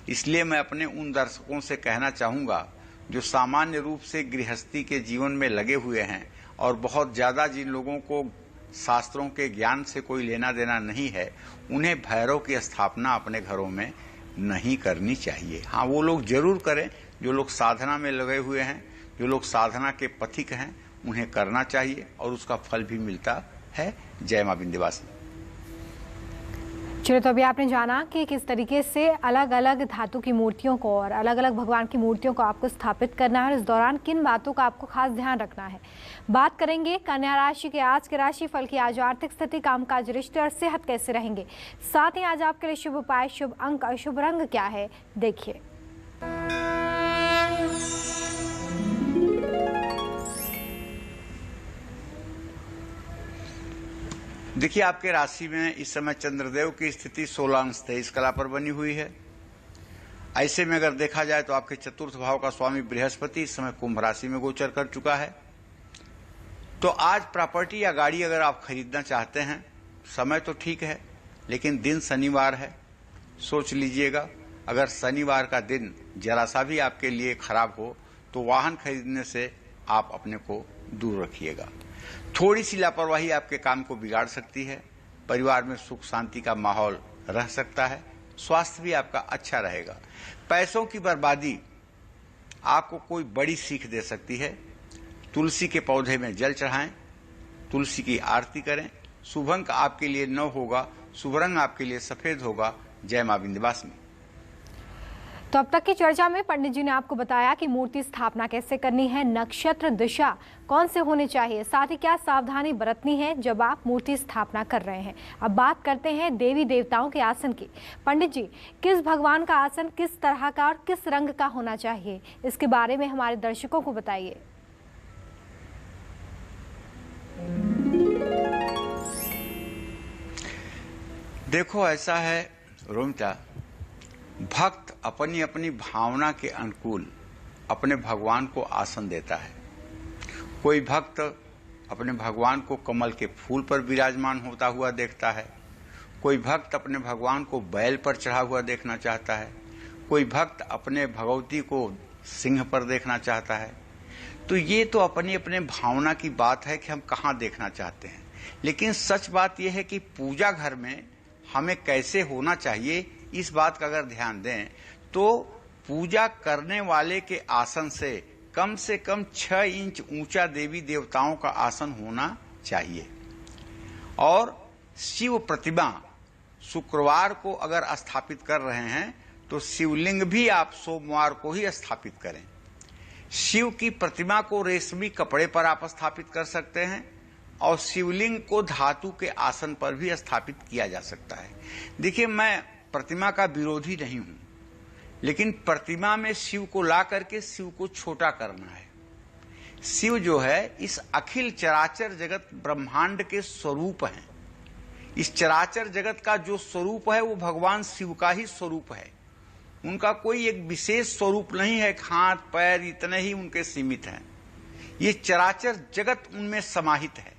इसलिए मैं अपने उन दर्शकों से कहना चाहूंगा जो सामान्य रूप से गृहस्थी के जीवन में लगे हुए हैं और बहुत ज्यादा जिन लोगों को शास्त्रों के ज्ञान से कोई लेना देना नहीं है, उन्हें भैरव की स्थापना अपने घरों में नहीं करनी चाहिए। हाँ, वो लोग जरूर करें जो लोग साधना में लगे हुए हैं, जो लोग साधना के पथिक हैं, उन्हें करना चाहिए और उसका फल भी मिलता है। जय मां विंध्यवासिनी। चलो, तो अभी आपने जाना कि किस तरीके से अलग अलग धातु की मूर्तियों को और अलग अलग भगवान की मूर्तियों को आपको स्थापित करना है और इस दौरान किन बातों का आपको खास ध्यान रखना है। बात करेंगे कन्या राशि के आज के राशिफल की। आज आर्थिक स्थिति, कामकाज, रिश्ते और सेहत कैसे रहेंगे। साथ ही आज आपके लिए शुभ उपाय, शुभ अंक और शुभ रंग क्या है, देखिए। देखिए, आपके राशि में इस समय चंद्रदेव की स्थिति 16 अंश 23 कला पर बनी हुई है। ऐसे में अगर देखा जाए तो आपके चतुर्थ भाव का स्वामी बृहस्पति इस समय कुंभ राशि में गोचर कर चुका है। तो आज प्रॉपर्टी या गाड़ी अगर आप खरीदना चाहते हैं, समय तो ठीक है, लेकिन दिन शनिवार है, सोच लीजिएगा। अगर शनिवार का दिन जरा सा भी आपके लिए खराब हो तो वाहन खरीदने से आप अपने को दूर रखिएगा। थोड़ी सी लापरवाही आपके काम को बिगाड़ सकती है। परिवार में सुख शांति का माहौल रह सकता है। स्वास्थ्य भी आपका अच्छा रहेगा। पैसों की बर्बादी आपको कोई बड़ी सीख दे सकती है। तुलसी के पौधे में जल चढ़ाएं, तुलसी की आरती करें। शुभ अंक आपके लिए 9 होगा, शुभ रंग आपके लिए सफेद होगा। जय मां विंध्यवासिनी। तो अब तक की चर्चा में पंडित जी ने आपको बताया कि मूर्ति स्थापना कैसे करनी है, नक्षत्र दिशा कौन से होने चाहिए, साथ ही क्या सावधानी बरतनी है जब आप मूर्ति स्थापना कर रहे हैं। अब बात करते हैं देवी देवताओं के आसन की। पंडित जी, किस भगवान का आसन किस तरह का और किस रंग का होना चाहिए, इसके बारे में हमारे दर्शकों को बताइए। देखो, ऐसा है रोमिता, भक्त अपनी अपनी भावना के अनुकूल अपने भगवान को आसन देता है। कोई भक्त अपने भगवान को कमल के फूल पर विराजमान होता हुआ देखता है, कोई भक्त अपने भगवान को बैल पर चढ़ा हुआ देखना चाहता है, कोई भक्त अपने भगवती को सिंह पर देखना चाहता है। तो ये तो अपनी अपने भावना की बात है कि हम कहाँ देखना चाहते हैं, लेकिन सच बात यह है कि पूजा घर में हमें कैसे होना चाहिए, इस बात का अगर ध्यान दें तो पूजा करने वाले के आसन से कम 6 इंच ऊंचा देवी देवताओं का आसन होना चाहिए। और शिव प्रतिमा शुक्रवार को अगर स्थापित कर रहे हैं तो शिवलिंग भी आप सोमवार को ही स्थापित करें। शिव की प्रतिमा को रेशमी कपड़े पर आप स्थापित कर सकते हैं और शिवलिंग को धातु के आसन पर भी स्थापित किया जा सकता है। देखिए, मैं प्रतिमा का विरोधी नहीं हूं, लेकिन प्रतिमा में शिव को ला करके शिव को छोटा करना है। शिव जो है इस अखिल चराचर जगत ब्रह्मांड के स्वरूप हैं। इस चराचर जगत का जो स्वरूप है वो भगवान शिव का ही स्वरूप है। उनका कोई एक विशेष स्वरूप नहीं है, हाथ पैर इतने ही उनके सीमित हैं। ये चराचर जगत उनमें समाहित है।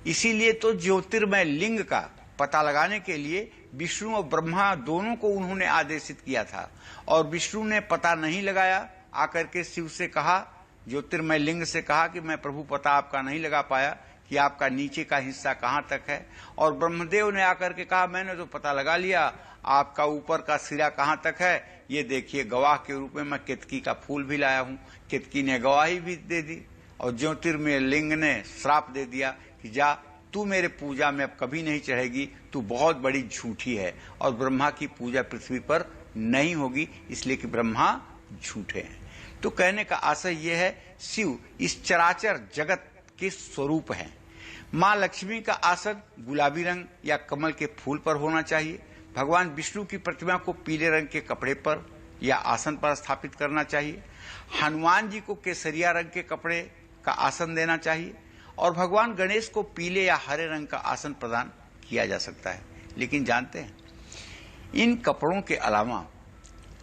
इसीलिए तो ज्योतिर्मय लिंग का पता लगाने के लिए विष्णु और ब्रह्मा दोनों को उन्होंने आदेशित किया था, और विष्णु ने पता नहीं लगाया, आकर के शिव से कहा, ज्योतिर्मय लिंग से कहा कि मैं प्रभु पता आपका नहीं लगा पाया कि आपका नीचे का हिस्सा कहां तक है। और ब्रह्मदेव ने आकर के कहा मैंने तो पता लगा लिया, आपका ऊपर का सिरा कहां तक है, ये देखिए गवाह के रूप में मैं केतकी का फूल भी लाया हूं। केतकी ने गवाही भी दे दी और ज्योतिर्मय लिंग ने श्राप दे दिया कि जा तू मेरे पूजा में अब कभी नहीं चढ़ेगी, तू बहुत बड़ी झूठी है और ब्रह्मा की पूजा पृथ्वी पर नहीं होगी, इसलिए कि ब्रह्मा झूठे हैं। तो कहने का आशय यह है, शिव इस चराचर जगत के स्वरूप हैं। मां लक्ष्मी का आसन गुलाबी रंग या कमल के फूल पर होना चाहिए। भगवान विष्णु की प्रतिमा को पीले रंग के कपड़े पर या आसन पर स्थापित करना चाहिए। हनुमान जी को केसरिया रंग के कपड़े का आसन देना चाहिए और भगवान गणेश को पीले या हरे रंग का आसन प्रदान किया जा सकता है। लेकिन जानते हैं, इन कपड़ों के अलावा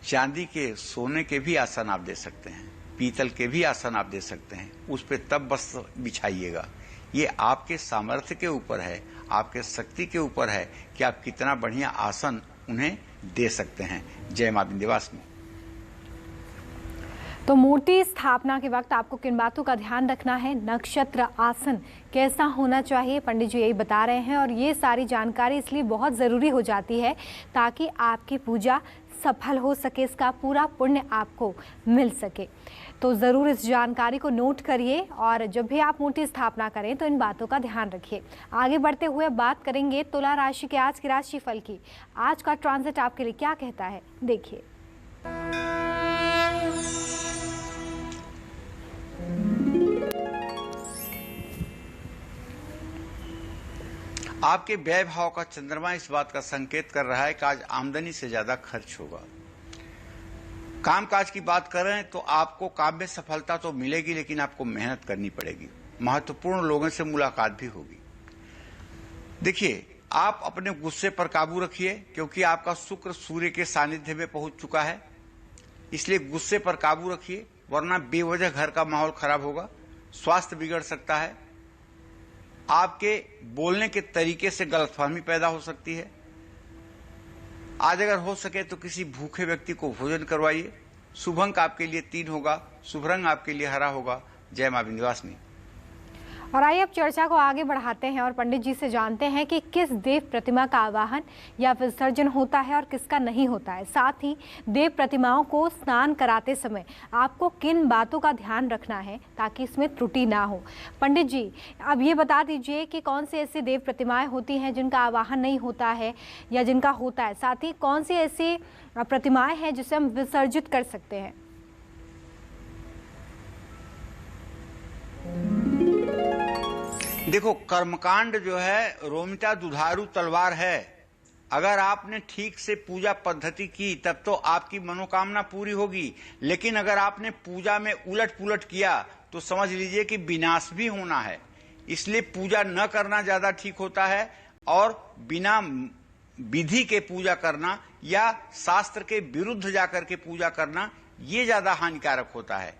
चांदी के, सोने के भी आसन आप दे सकते हैं, पीतल के भी आसन आप दे सकते हैं। उस पर तब वस्त्र बिछाइएगा। ये आपके सामर्थ्य के ऊपर है, आपके शक्ति के ऊपर है कि आप कितना बढ़िया आसन उन्हें दे सकते हैं। जय मां विंध्यवासिनी। तो मूर्ति स्थापना के वक्त आपको किन बातों का ध्यान रखना है, नक्षत्र आसन कैसा होना चाहिए, पंडित जी यही बता रहे हैं। और ये सारी जानकारी इसलिए बहुत ज़रूरी हो जाती है ताकि आपकी पूजा सफल हो सके, इसका पूरा पुण्य आपको मिल सके। तो ज़रूर इस जानकारी को नोट करिए और जब भी आप मूर्ति स्थापना करें तो इन बातों का ध्यान रखिए। आगे बढ़ते हुए बात करेंगे तुला राशि के आज के राशि फल की। आज का ट्रांजिट आपके लिए क्या कहता है, देखिए। आपके व्यय भाव का चंद्रमा इस बात का संकेत कर रहा है कि आज आमदनी से ज्यादा खर्च होगा। कामकाज की बात करें तो आपको काम में सफलता तो मिलेगी, लेकिन आपको मेहनत करनी पड़ेगी। महत्वपूर्ण लोगों से मुलाकात भी होगी। देखिए, आप अपने गुस्से पर काबू रखिए क्योंकि आपका शुक्र सूर्य के सानिध्य में पहुंच चुका है, इसलिए गुस्से पर काबू रखिए, वरना बेवजह घर का माहौल खराब होगा, स्वास्थ्य बिगड़ सकता है, आपके बोलने के तरीके से गलतफहमी पैदा हो सकती है। आज अगर हो सके तो किसी भूखे व्यक्ति को भोजन करवाइए। शुभ अंक आपके लिए 3 होगा, शुभ रंग आपके लिए हरा होगा। जय मां विंध्यवासिनी। और आइए अब चर्चा को आगे बढ़ाते हैं और पंडित जी से जानते हैं कि किस देव प्रतिमा का आवाहन या विसर्जन होता है और किसका नहीं होता है। साथ ही देव प्रतिमाओं को स्नान कराते समय आपको किन बातों का ध्यान रखना है ताकि इसमें त्रुटि ना हो। पंडित जी, अब ये बता दीजिए कि कौन सी ऐसी देव प्रतिमाएं होती हैं जिनका आवाहन नहीं होता है या जिनका होता है, साथ ही कौन सी ऐसी प्रतिमाएं हैं जिसे हम विसर्जित कर सकते हैं। देखो, कर्मकांड जो है रोमिता दुधारू तलवार है। अगर आपने ठीक से पूजा पद्धति की तब तो आपकी मनोकामना पूरी होगी, लेकिन अगर आपने पूजा में उलट पुलट किया तो समझ लीजिए कि विनाश भी होना है। इसलिए पूजा न करना ज्यादा ठीक होता है और बिना विधि के पूजा करना या शास्त्र के विरुद्ध जाकर के पूजा करना ये ज्यादा हानिकारक होता है।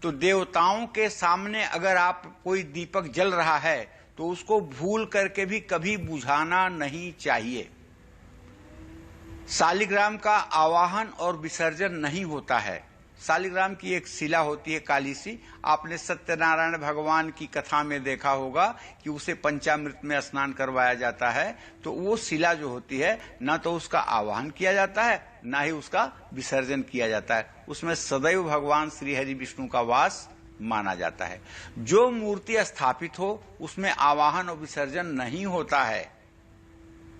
तो देवताओं के सामने अगर आप कोई दीपक जल रहा है तो उसको भूल करके भी कभी बुझाना नहीं चाहिए। शालिग्राम का आवाहन और विसर्जन नहीं होता है। शालिग्राम की एक शिला होती है काली सी, आपने सत्यनारायण भगवान की कथा में देखा होगा कि उसे पंचामृत में स्नान करवाया जाता है। तो वो शिला जो होती है ना तो उसका आवाहन किया जाता है ना ही उसका विसर्जन किया जाता है, उसमें सदैव भगवान श्री हरि विष्णु का वास माना जाता है। जो मूर्ति स्थापित हो उसमें आवाहन और विसर्जन नहीं होता है।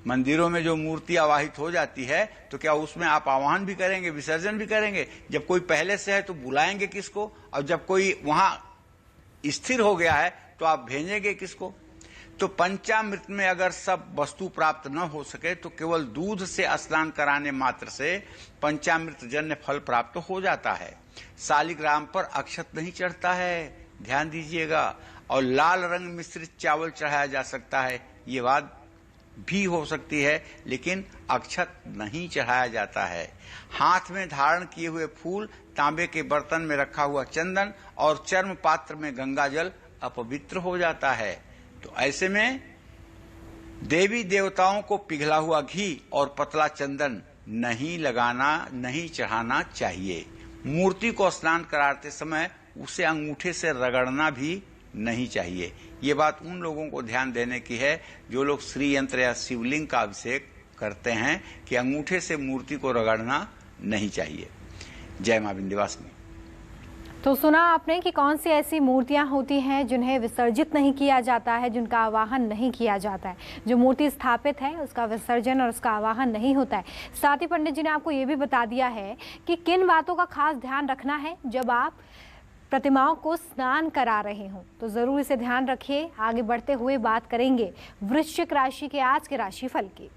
मंदिरों में जो मूर्ति आवाहित हो जाती है तो क्या उसमें आप आवाहन भी करेंगे, विसर्जन भी करेंगे? जब कोई पहले से है तो बुलाएंगे किसको, और जब कोई वहां स्थिर हो गया है तो आप भेजेंगे किसको? तो पंचामृत में अगर सब वस्तु प्राप्त न हो सके तो केवल दूध से स्नान कराने मात्र से पंचामृत जन्य फल प्राप्त हो जाता है। शालिग्राम पर अक्षत नहीं चढ़ता है, ध्यान दीजिएगा। और लाल रंग मिश्रित चावल चढ़ाया जा सकता है, ये बात भी हो सकती है, लेकिन अक्षत नहीं चढ़ाया जाता है। हाथ में धारण किए हुए फूल, तांबे के बर्तन में रखा हुआ चंदन और चर्म पात्र में गंगा जल अपवित्र हो जाता है। तो ऐसे में देवी देवताओं को पिघला हुआ घी और पतला चंदन नहीं लगाना, नहीं चढ़ाना चाहिए। मूर्ति को स्नान कराते समय उसे अंगूठे से रगड़ना भी नहीं चाहिए। ये बात उन लोगों को ध्यान देने की है जो लोग श्री यंत्र या शिवलिंग का अभिषेक करते हैं कि अंगूठे से मूर्ति को रगड़ना नहीं चाहिए। जय मां विंध्यवासिनी। तो सुना आपने कि कौन सी ऐसी मूर्तियां होती हैं जिन्हें विसर्जित नहीं किया जाता है, जिनका आवाहन नहीं किया जाता है। जो मूर्ति स्थापित है उसका विसर्जन और उसका आवाहन नहीं होता है। साथ ही पंडित जी ने आपको ये भी बता दिया है कि किन बातों का खास ध्यान रखना है जब आप प्रतिमाओं को स्नान करा रहे हों। तो जरूर इसे ध्यान रखिए। आगे बढ़ते हुए बात करेंगे वृश्चिक राशि के आज के राशिफल की।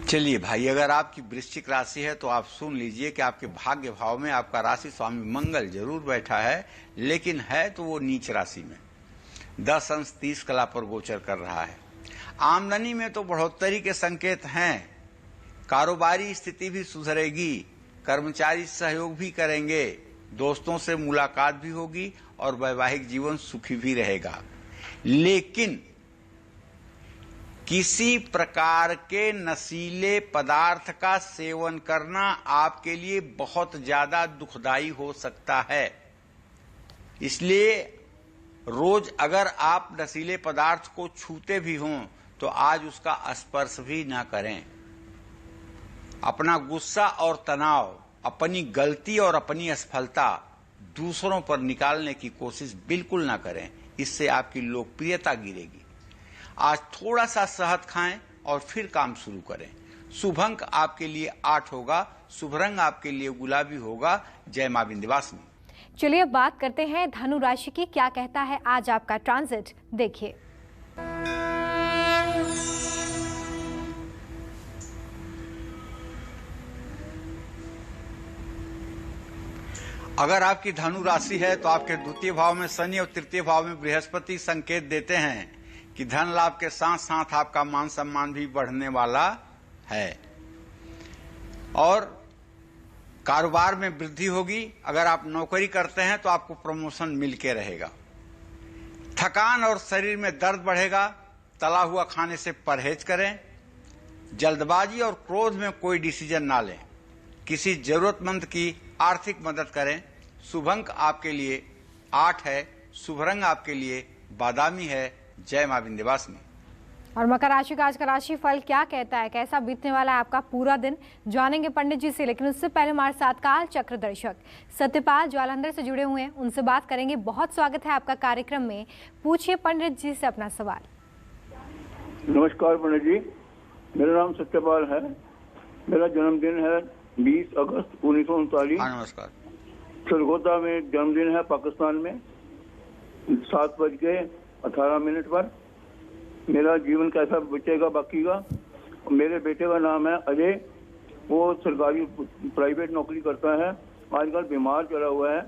चलिए भाई, अगर आपकी वृश्चिक राशि है तो आप सुन लीजिए कि आपके भाग्य भाव में आपका राशि स्वामी मंगल जरूर बैठा है, लेकिन है तो वो नीच राशि में 10 अंश 30 कला पर गोचर कर रहा है। आमदनी में तो बढ़ोतरी के संकेत हैं, कारोबारी स्थिति भी सुधरेगी, कर्मचारी सहयोग भी करेंगे, दोस्तों से मुलाकात भी होगी और वैवाहिक जीवन सुखी भी रहेगा। लेकिन किसी प्रकार के नशीले पदार्थ का सेवन करना आपके लिए बहुत ज्यादा दुखदाई हो सकता है। इसलिए रोज अगर आप नशीले पदार्थ को छूते भी हों तो आज उसका स्पर्श भी ना करें। अपना गुस्सा और तनाव, अपनी गलती और अपनी असफलता दूसरों पर निकालने की कोशिश बिल्कुल ना करें, इससे आपकी लोकप्रियता गिरेगी। आज थोड़ा सा शहद खाएं और फिर काम शुरू करें। शुभ अंक आपके लिए 8 होगा, शुभ रंग आपके लिए गुलाबी होगा। जय मां विंध्यवासिनी। चलिए अब बात करते हैं धनु राशि की। क्या कहता है आज आपका ट्रांजिट, देखिए। अगर आपकी धनु राशि है तो आपके द्वितीय भाव में शनि और तृतीय भाव में बृहस्पति संकेत देते हैं कि धन लाभ के साथ साथ आपका मान सम्मान भी बढ़ने वाला है और कारोबार में वृद्धि होगी। अगर आप नौकरी करते हैं तो आपको प्रमोशन मिल के रहेगा। थकान और शरीर में दर्द बढ़ेगा। तला हुआ खाने से परहेज करें। जल्दबाजी और क्रोध में कोई डिसीजन ना लें। किसी जरूरतमंद की आर्थिक मदद करें। शुभ अंक आपके लिए 8 है, शुभ रंग आपके लिए बादामी है। जय मां विंध्यवासिनी। और मकर राशि का आज का राशि फल क्या कहता है, कैसा बीतने वाला है आपका पूरा दिन, जानेंगे पंडित जी से। लेकिन उससे पहले हमारे साथ काल चक्र दर्शक सत्यपाल ज्वालांधर से जुड़े हुए हैं, उनसे बात करेंगे। बहुत स्वागत है आपका कार्यक्रम में। पूछिए पंडित जी से अपना सवाल। नमस्कार पंडित जी, मेरा नाम सत्यपाल है। मेरा जन्मदिन है 20 अगस्त 1939। नमस्कार। सरगोदा में जन्मदिन है, पाकिस्तान में 7:18 पर। मेरा जीवन कैसा बचेगा बाकी का। मेरे बेटे का नाम है अजय, वो सरकारी प्राइवेट नौकरी करता है, आजकल बीमार चला हुआ है।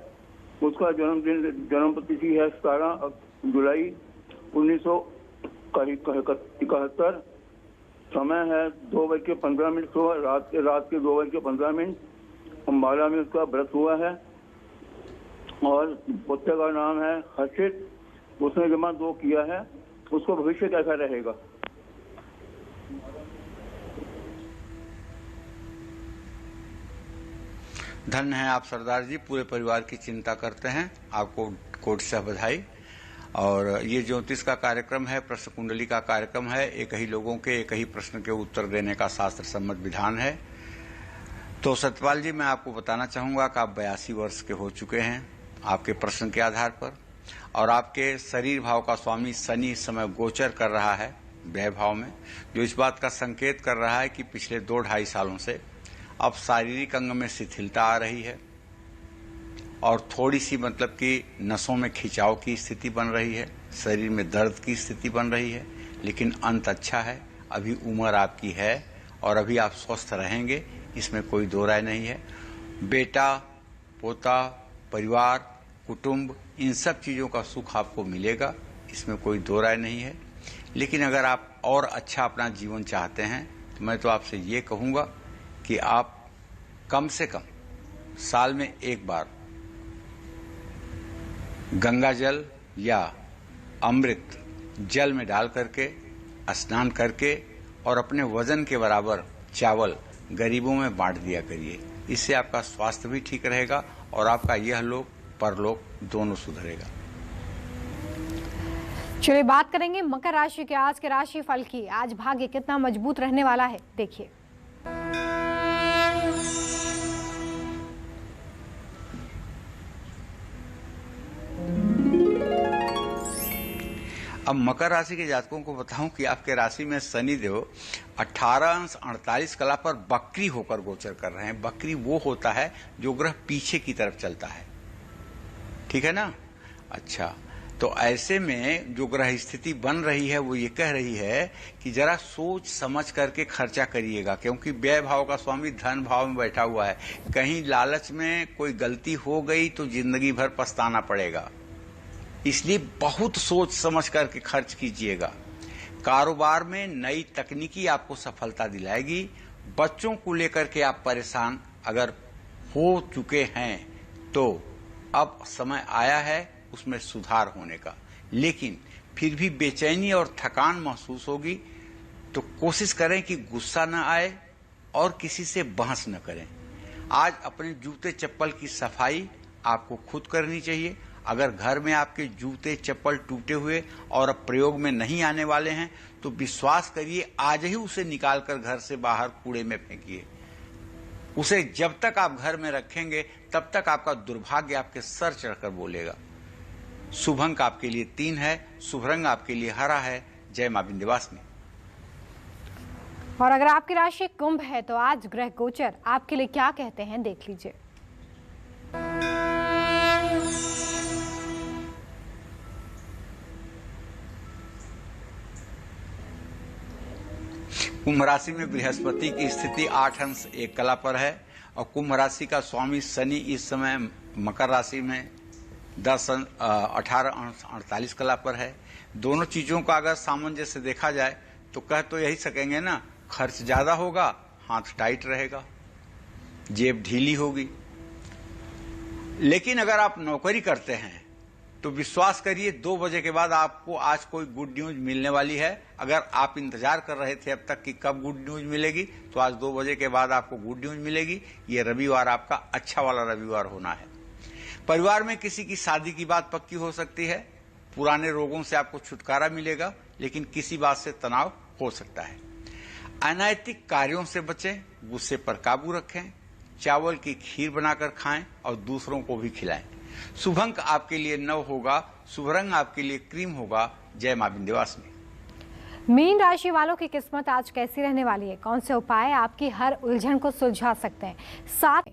उसका जन्म तिथि है 17 जुलाई 1971। समय है 2:15 सुबह, रात के 2:15। अम्बाला में उसका व्रत हुआ है। और पुत्र का नाम है हर्षित, उसने जमा 2 किया है, उसको भविष्य कैसा रहेगा? धन्य है आप सरदार जी, पूरे परिवार की चिंता करते हैं, आपको कोटि से बधाई। और ये ज्योतिष का कार्यक्रम है, प्रश्न कुंडली का कार्यक्रम है, एक ही लोगों के एक ही प्रश्न के उत्तर देने का शास्त्र सम्मत विधान है। तो सत्यपाल जी, मैं आपको बताना चाहूंगा कि आप 82 वर्ष के हो चुके हैं आपके प्रश्न के आधार पर, और आपके शरीर भाव का स्वामी शनि इस समय गोचर कर रहा है व्यय भाव में, जो इस बात का संकेत कर रहा है कि पिछले 2-2.5 सालों से अब शारीरिक अंग में शिथिलता आ रही है और थोड़ी सी मतलब कि नसों में खिंचाव की स्थिति बन रही है, शरीर में दर्द की स्थिति बन रही है, लेकिन अंत अच्छा है। अभी उम्र आपकी है और अभी आप स्वस्थ रहेंगे, इसमें कोई दो राय नहीं है। बेटा, पोता, परिवार, कुटुंब, इन सब चीज़ों का सुख आपको मिलेगा, इसमें कोई दो राय नहीं है। लेकिन अगर आप और अच्छा अपना जीवन चाहते हैं तो मैं तो आपसे ये कहूँगा कि आप कम से कम साल में एक बार गंगा जल या अमृत जल में डाल करके स्नान करके और अपने वजन के बराबर चावल गरीबों में बांट दिया करिए। इससे आपका स्वास्थ्य भी ठीक रहेगा और आपका यह लोक परलोक दोनों सुधरेगा। चलिए बात करेंगे मकर राशि के आज के राशि फल की। आज भाग्य कितना मजबूत रहने वाला है, देखिए। अब मकर राशि के जातकों को बताऊं कि आपके राशि में शनि देव 18:48 कला पर बकरी होकर गोचर कर रहे हैं। बकरी वो होता है जो ग्रह पीछे की तरफ चलता है, ठीक है ना। अच्छा, तो ऐसे में जो ग्रह स्थिति बन रही है वो ये कह रही है कि जरा सोच समझ करके खर्चा करिएगा, क्योंकि व्यय भाव का स्वामी धन भाव में बैठा हुआ है। कहीं लालच में कोई गलती हो गई तो जिंदगी भर पछताना पड़ेगा, इसलिए बहुत सोच समझ करके खर्च कीजिएगा। कारोबार में नई तकनीकी आपको सफलता दिलाएगी। बच्चों को लेकर के आप परेशान अगर हो चुके हैं तो अब समय आया है उसमें सुधार होने का, लेकिन फिर भी बेचैनी और थकान महसूस होगी, तो कोशिश करें कि गुस्सा न आए और किसी से बहस न करें। आज अपने जूते चप्पल की सफाई आपको खुद करनी चाहिए। अगर घर में आपके जूते चप्पल टूटे हुए और अब प्रयोग में नहीं आने वाले हैं तो विश्वास करिए आज ही उसे निकालकर घर से बाहर कूड़े में फेंकिए। उसे जब तक आप घर में रखेंगे तब तक आपका दुर्भाग्य आपके सर चढ़कर बोलेगा। शुभ अंक आपके लिए 3 है, शुभ रंग आपके लिए हरा है। जय मां विंध्यवासिनी। और अगर आपकी राशि कुंभ है तो आज ग्रह गोचर आपके लिए क्या कहते हैं, देख लीजिए। कुंभ राशि में बृहस्पति की स्थिति 8 अंश 1 कला पर है और कुंभ राशि का स्वामी शनि इस समय मकर राशि में 18 अंश 48 कला पर है। दोनों चीजों का अगर सामंजस्य देखा जाए तो कह तो यही सकेंगे ना, खर्च ज्यादा होगा, हाथ टाइट रहेगा, जेब ढीली होगी। लेकिन अगर आप नौकरी करते हैं तो विश्वास करिए 2 बजे के बाद आपको आज कोई गुड न्यूज मिलने वाली है। अगर आप इंतजार कर रहे थे अब तक कि कब गुड न्यूज मिलेगी, तो आज 2 बजे के बाद आपको गुड न्यूज मिलेगी। ये रविवार आपका अच्छा वाला रविवार होना है। परिवार में किसी की शादी की बात पक्की हो सकती है। पुराने रोगों से आपको छुटकारा मिलेगा, लेकिन किसी बात से तनाव हो सकता है। अनैतिक कार्यों से बचें, गुस्से पर काबू रखें, चावल की खीर बनाकर खाएं और दूसरों को भी खिलाएं। शुभ अंक आपके लिए 9 होगा, शुभ रंग आपके लिए क्रीम होगा। जय मां विंध्यवासिनी। मीन राशि वालों की किस्मत आज कैसी रहने वाली है, कौन से उपाय आपकी हर उलझन को सुलझा सकते हैं। साथ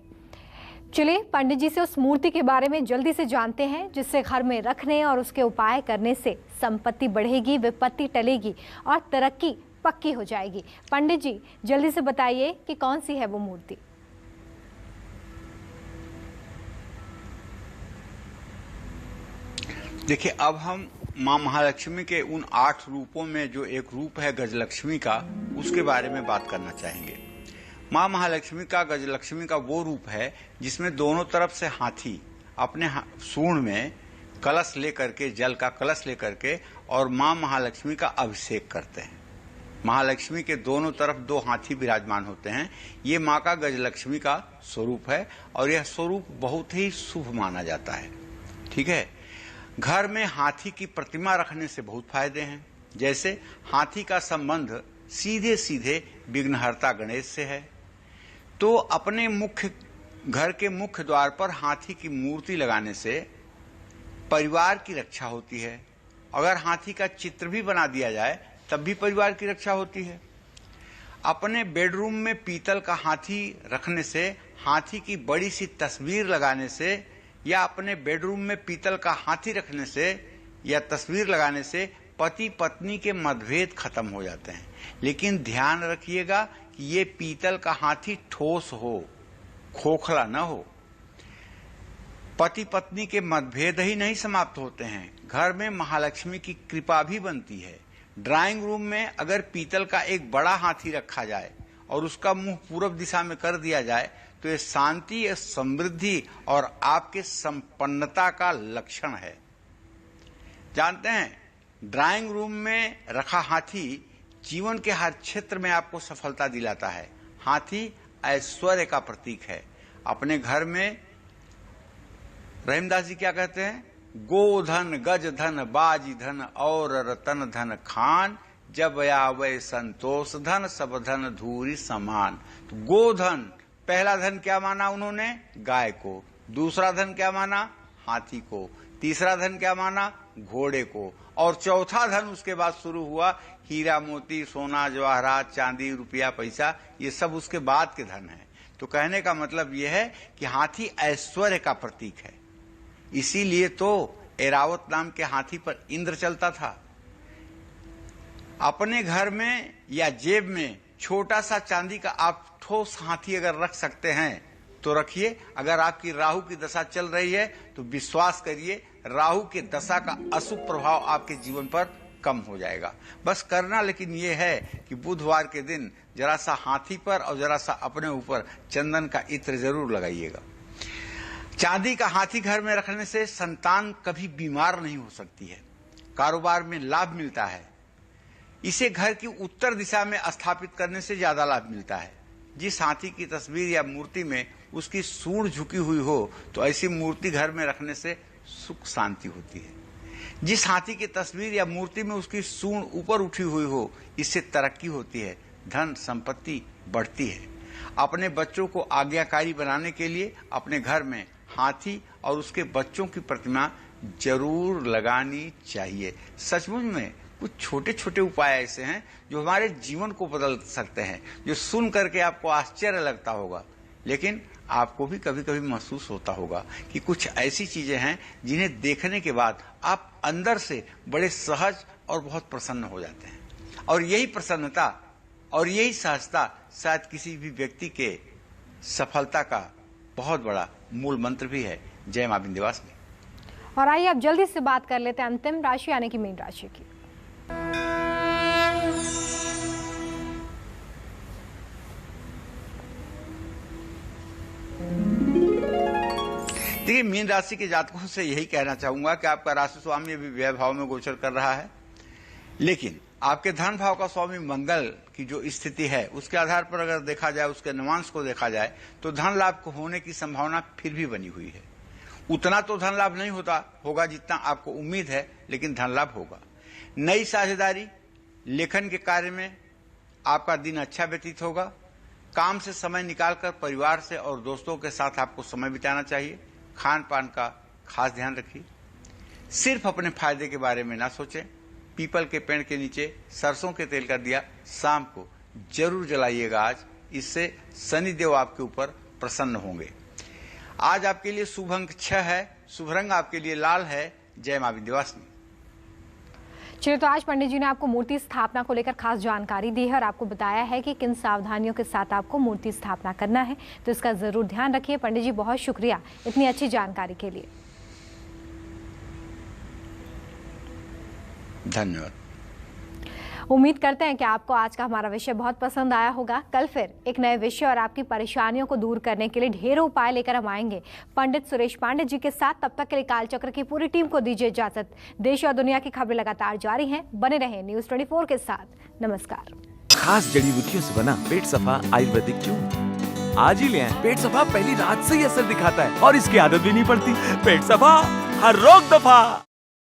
चलिए पंडित जी से उस मूर्ति के बारे में जल्दी से जानते हैं जिससे घर में रखने और उसके उपाय करने से संपत्ति बढ़ेगी, विपत्ति टलेगी और तरक्की पक्की हो जाएगी। पंडित जी जल्दी से बताइए कि कौन सी है वो मूर्ति। देखिए, अब हम मां महालक्ष्मी के उन 8 रूपों में जो एक रूप है गजलक्ष्मी का, उसके बारे में बात करना चाहेंगे। मां महालक्ष्मी का, गजलक्ष्मी का वो रूप है जिसमें दोनों तरफ से हाथी अपने सूंड में कलश लेकर के, जल का कलश लेकर के और मां महालक्ष्मी का अभिषेक करते हैं। महालक्ष्मी के दोनों तरफ 2 हाथी विराजमान होते हैं। ये मां का गजलक्ष्मी का स्वरूप है और यह स्वरूप बहुत ही शुभ माना जाता है। ठीक है। घर में हाथी की प्रतिमा रखने से बहुत फायदे हैं। जैसे हाथी का संबंध सीधे सीधे विघ्नहर्ता गणेश से है, तो अपने घर के मुख्य द्वार पर हाथी की मूर्ति लगाने से परिवार की रक्षा होती है। अगर हाथी का चित्र भी बना दिया जाए तब भी परिवार की रक्षा होती है। अपने बेडरूम में पीतल का हाथी रखने से, हाथी की बड़ी सी तस्वीर लगाने से या अपने बेडरूम में पीतल का हाथी रखने से या तस्वीर लगाने से पति पत्नी के मतभेद खत्म हो जाते हैं। लेकिन ध्यान रखिएगा कि ये पीतल का हाथी ठोस हो, खोखला न हो। पति पत्नी के मतभेद ही नहीं समाप्त होते हैं, घर में महालक्ष्मी की कृपा भी बनती है। ड्राइंग रूम में अगर पीतल का एक बड़ा हाथी रखा जाए और उसका मुंह पूरब दिशा में कर दिया जाए तो ये शांति, समृद्धि और आपके संपन्नता का लक्षण है। जानते हैं, ड्राइंग रूम में रखा हाथी जीवन के हर क्षेत्र में आपको सफलता दिलाता है। हाथी ऐश्वर्य का प्रतीक है। अपने घर में रहीमदास जी क्या कहते हैं? गोधन, गज धन, बाजी धन और रतन धन खान, जब आवे संतोष धन, सब धन धूरी समान। तो गोधन, पहला धन क्या माना उन्होंने? गाय को। दूसरा धन क्या माना? हाथी को। तीसरा धन क्या माना? घोड़े को। और चौथा धन उसके बाद शुरू हुआ हीरा मोती, सोना जवाहरात, चांदी, रुपया, पैसा, ये सब उसके बाद के धन है। तो कहने का मतलब यह है कि हाथी ऐश्वर्य का प्रतीक है। इसीलिए तो एरावत नाम के हाथी पर इंद्र चलता था। अपने घर में या जेब में छोटा सा चांदी का आप ठोस हाथी अगर रख सकते हैं तो रखिए। अगर आपकी राहु की दशा चल रही है तो विश्वास करिए राहु के दशा का अशुभ प्रभाव आपके जीवन पर कम हो जाएगा। बस करना लेकिन ये है कि बुधवार के दिन जरा सा हाथी पर और जरा सा अपने ऊपर चंदन का इत्र जरूर लगाइएगा। चांदी का हाथी घर में रखने से संतान कभी बीमार नहीं हो सकती है, कारोबार में लाभ मिलता है। इसे घर की उत्तर दिशा में स्थापित करने से ज्यादा लाभ मिलता है। जिस हाथी की तस्वीर या मूर्ति में उसकी सूंड झुकी हुई हो तो ऐसी मूर्ति घर में रखने से सुख शांति होती है। जिस हाथी की तस्वीर या मूर्ति में उसकी सूंड ऊपर उठी हुई हो, इससे तरक्की होती है, धन संपत्ति बढ़ती है। अपने बच्चों को आज्ञाकारी बनाने के लिए अपने घर में हाथी और उसके बच्चों की प्रतिमा जरूर लगानी चाहिए। सचमुच में कुछ छोटे छोटे उपाय ऐसे हैं जो हमारे जीवन को बदल सकते हैं, जो सुन करके आपको आश्चर्य लगता होगा, लेकिन आपको भी कभी कभी महसूस होता होगा कि कुछ ऐसी चीजें हैं जिन्हें देखने के बाद आप अंदर से बड़े सहज और बहुत प्रसन्न हो जाते हैं। और यही प्रसन्नता और यही सहजता शायद किसी भी व्यक्ति के सफलता का बहुत बड़ा मूल मंत्र भी है। जय मां विंध्यवासिनी। और आइए अब जल्दी से बात कर लेते हैं अंतिम राशि यानी कि मीन राशि की। देखिए, मीन राशि के जातकों से यही कहना चाहूंगा कि आपका राशि स्वामी अभी व्यय भाव में गोचर कर रहा है, लेकिन आपके धन भाव का स्वामी मंगल की जो स्थिति है उसके आधार पर अगर देखा जाए, उसके नवांश को देखा जाए तो धन लाभ को होने की संभावना फिर भी बनी हुई है। उतना तो धन लाभ नहीं होगा जितना आपको उम्मीद है, लेकिन धन लाभ होगा। नई साझेदारी, लेखन के कार्य में आपका दिन अच्छा व्यतीत होगा। काम से समय निकालकर परिवार से और दोस्तों के साथ आपको समय बिताना चाहिए। खान पान का खास ध्यान रखिए। सिर्फ अपने फायदे के बारे में ना सोचें। पीपल के पेड़ के नीचे सरसों के तेल का दिया शाम को जरूर जलाइएगा आज, इससे शनिदेव आपके ऊपर प्रसन्न होंगे। आज आपके लिए शुभ अंक 6 है, शुभ रंग आपके लिए लाल है। जय मां विंध्यवासिनी। चलिए, तो आज पंडित जी ने आपको मूर्ति स्थापना को लेकर खास जानकारी दी है और आपको बताया है कि किन सावधानियों के साथ आपको मूर्ति स्थापना करना है, तो इसका जरूर ध्यान रखिए। पंडित जी, बहुत शुक्रिया इतनी अच्छी जानकारी के लिए। धन्यवाद। उम्मीद करते हैं कि आपको आज का हमारा विषय बहुत पसंद आया होगा। कल फिर एक नए विषय और आपकी परेशानियों को दूर करने के लिए ढेरों उपाय लेकर हम आएंगे पंडित सुरेश पांडे जी के साथ। तब तक के लिए कालचक्र की पूरी टीम को दीजिए इजाजत। देश और दुनिया की खबरें लगातार जारी हैं, बने रहें न्यूज़ 24 के साथ। नमस्कार। खास जड़ी बूटियों से बना पेट सफा आयुर्वेदिक चूर्ण आज ही ले आएं। पेट सफा पहली रात से ही असर दिखाता है और इसकी आदत भी नहीं पड़ती। पेट सफा हर रोग दफा।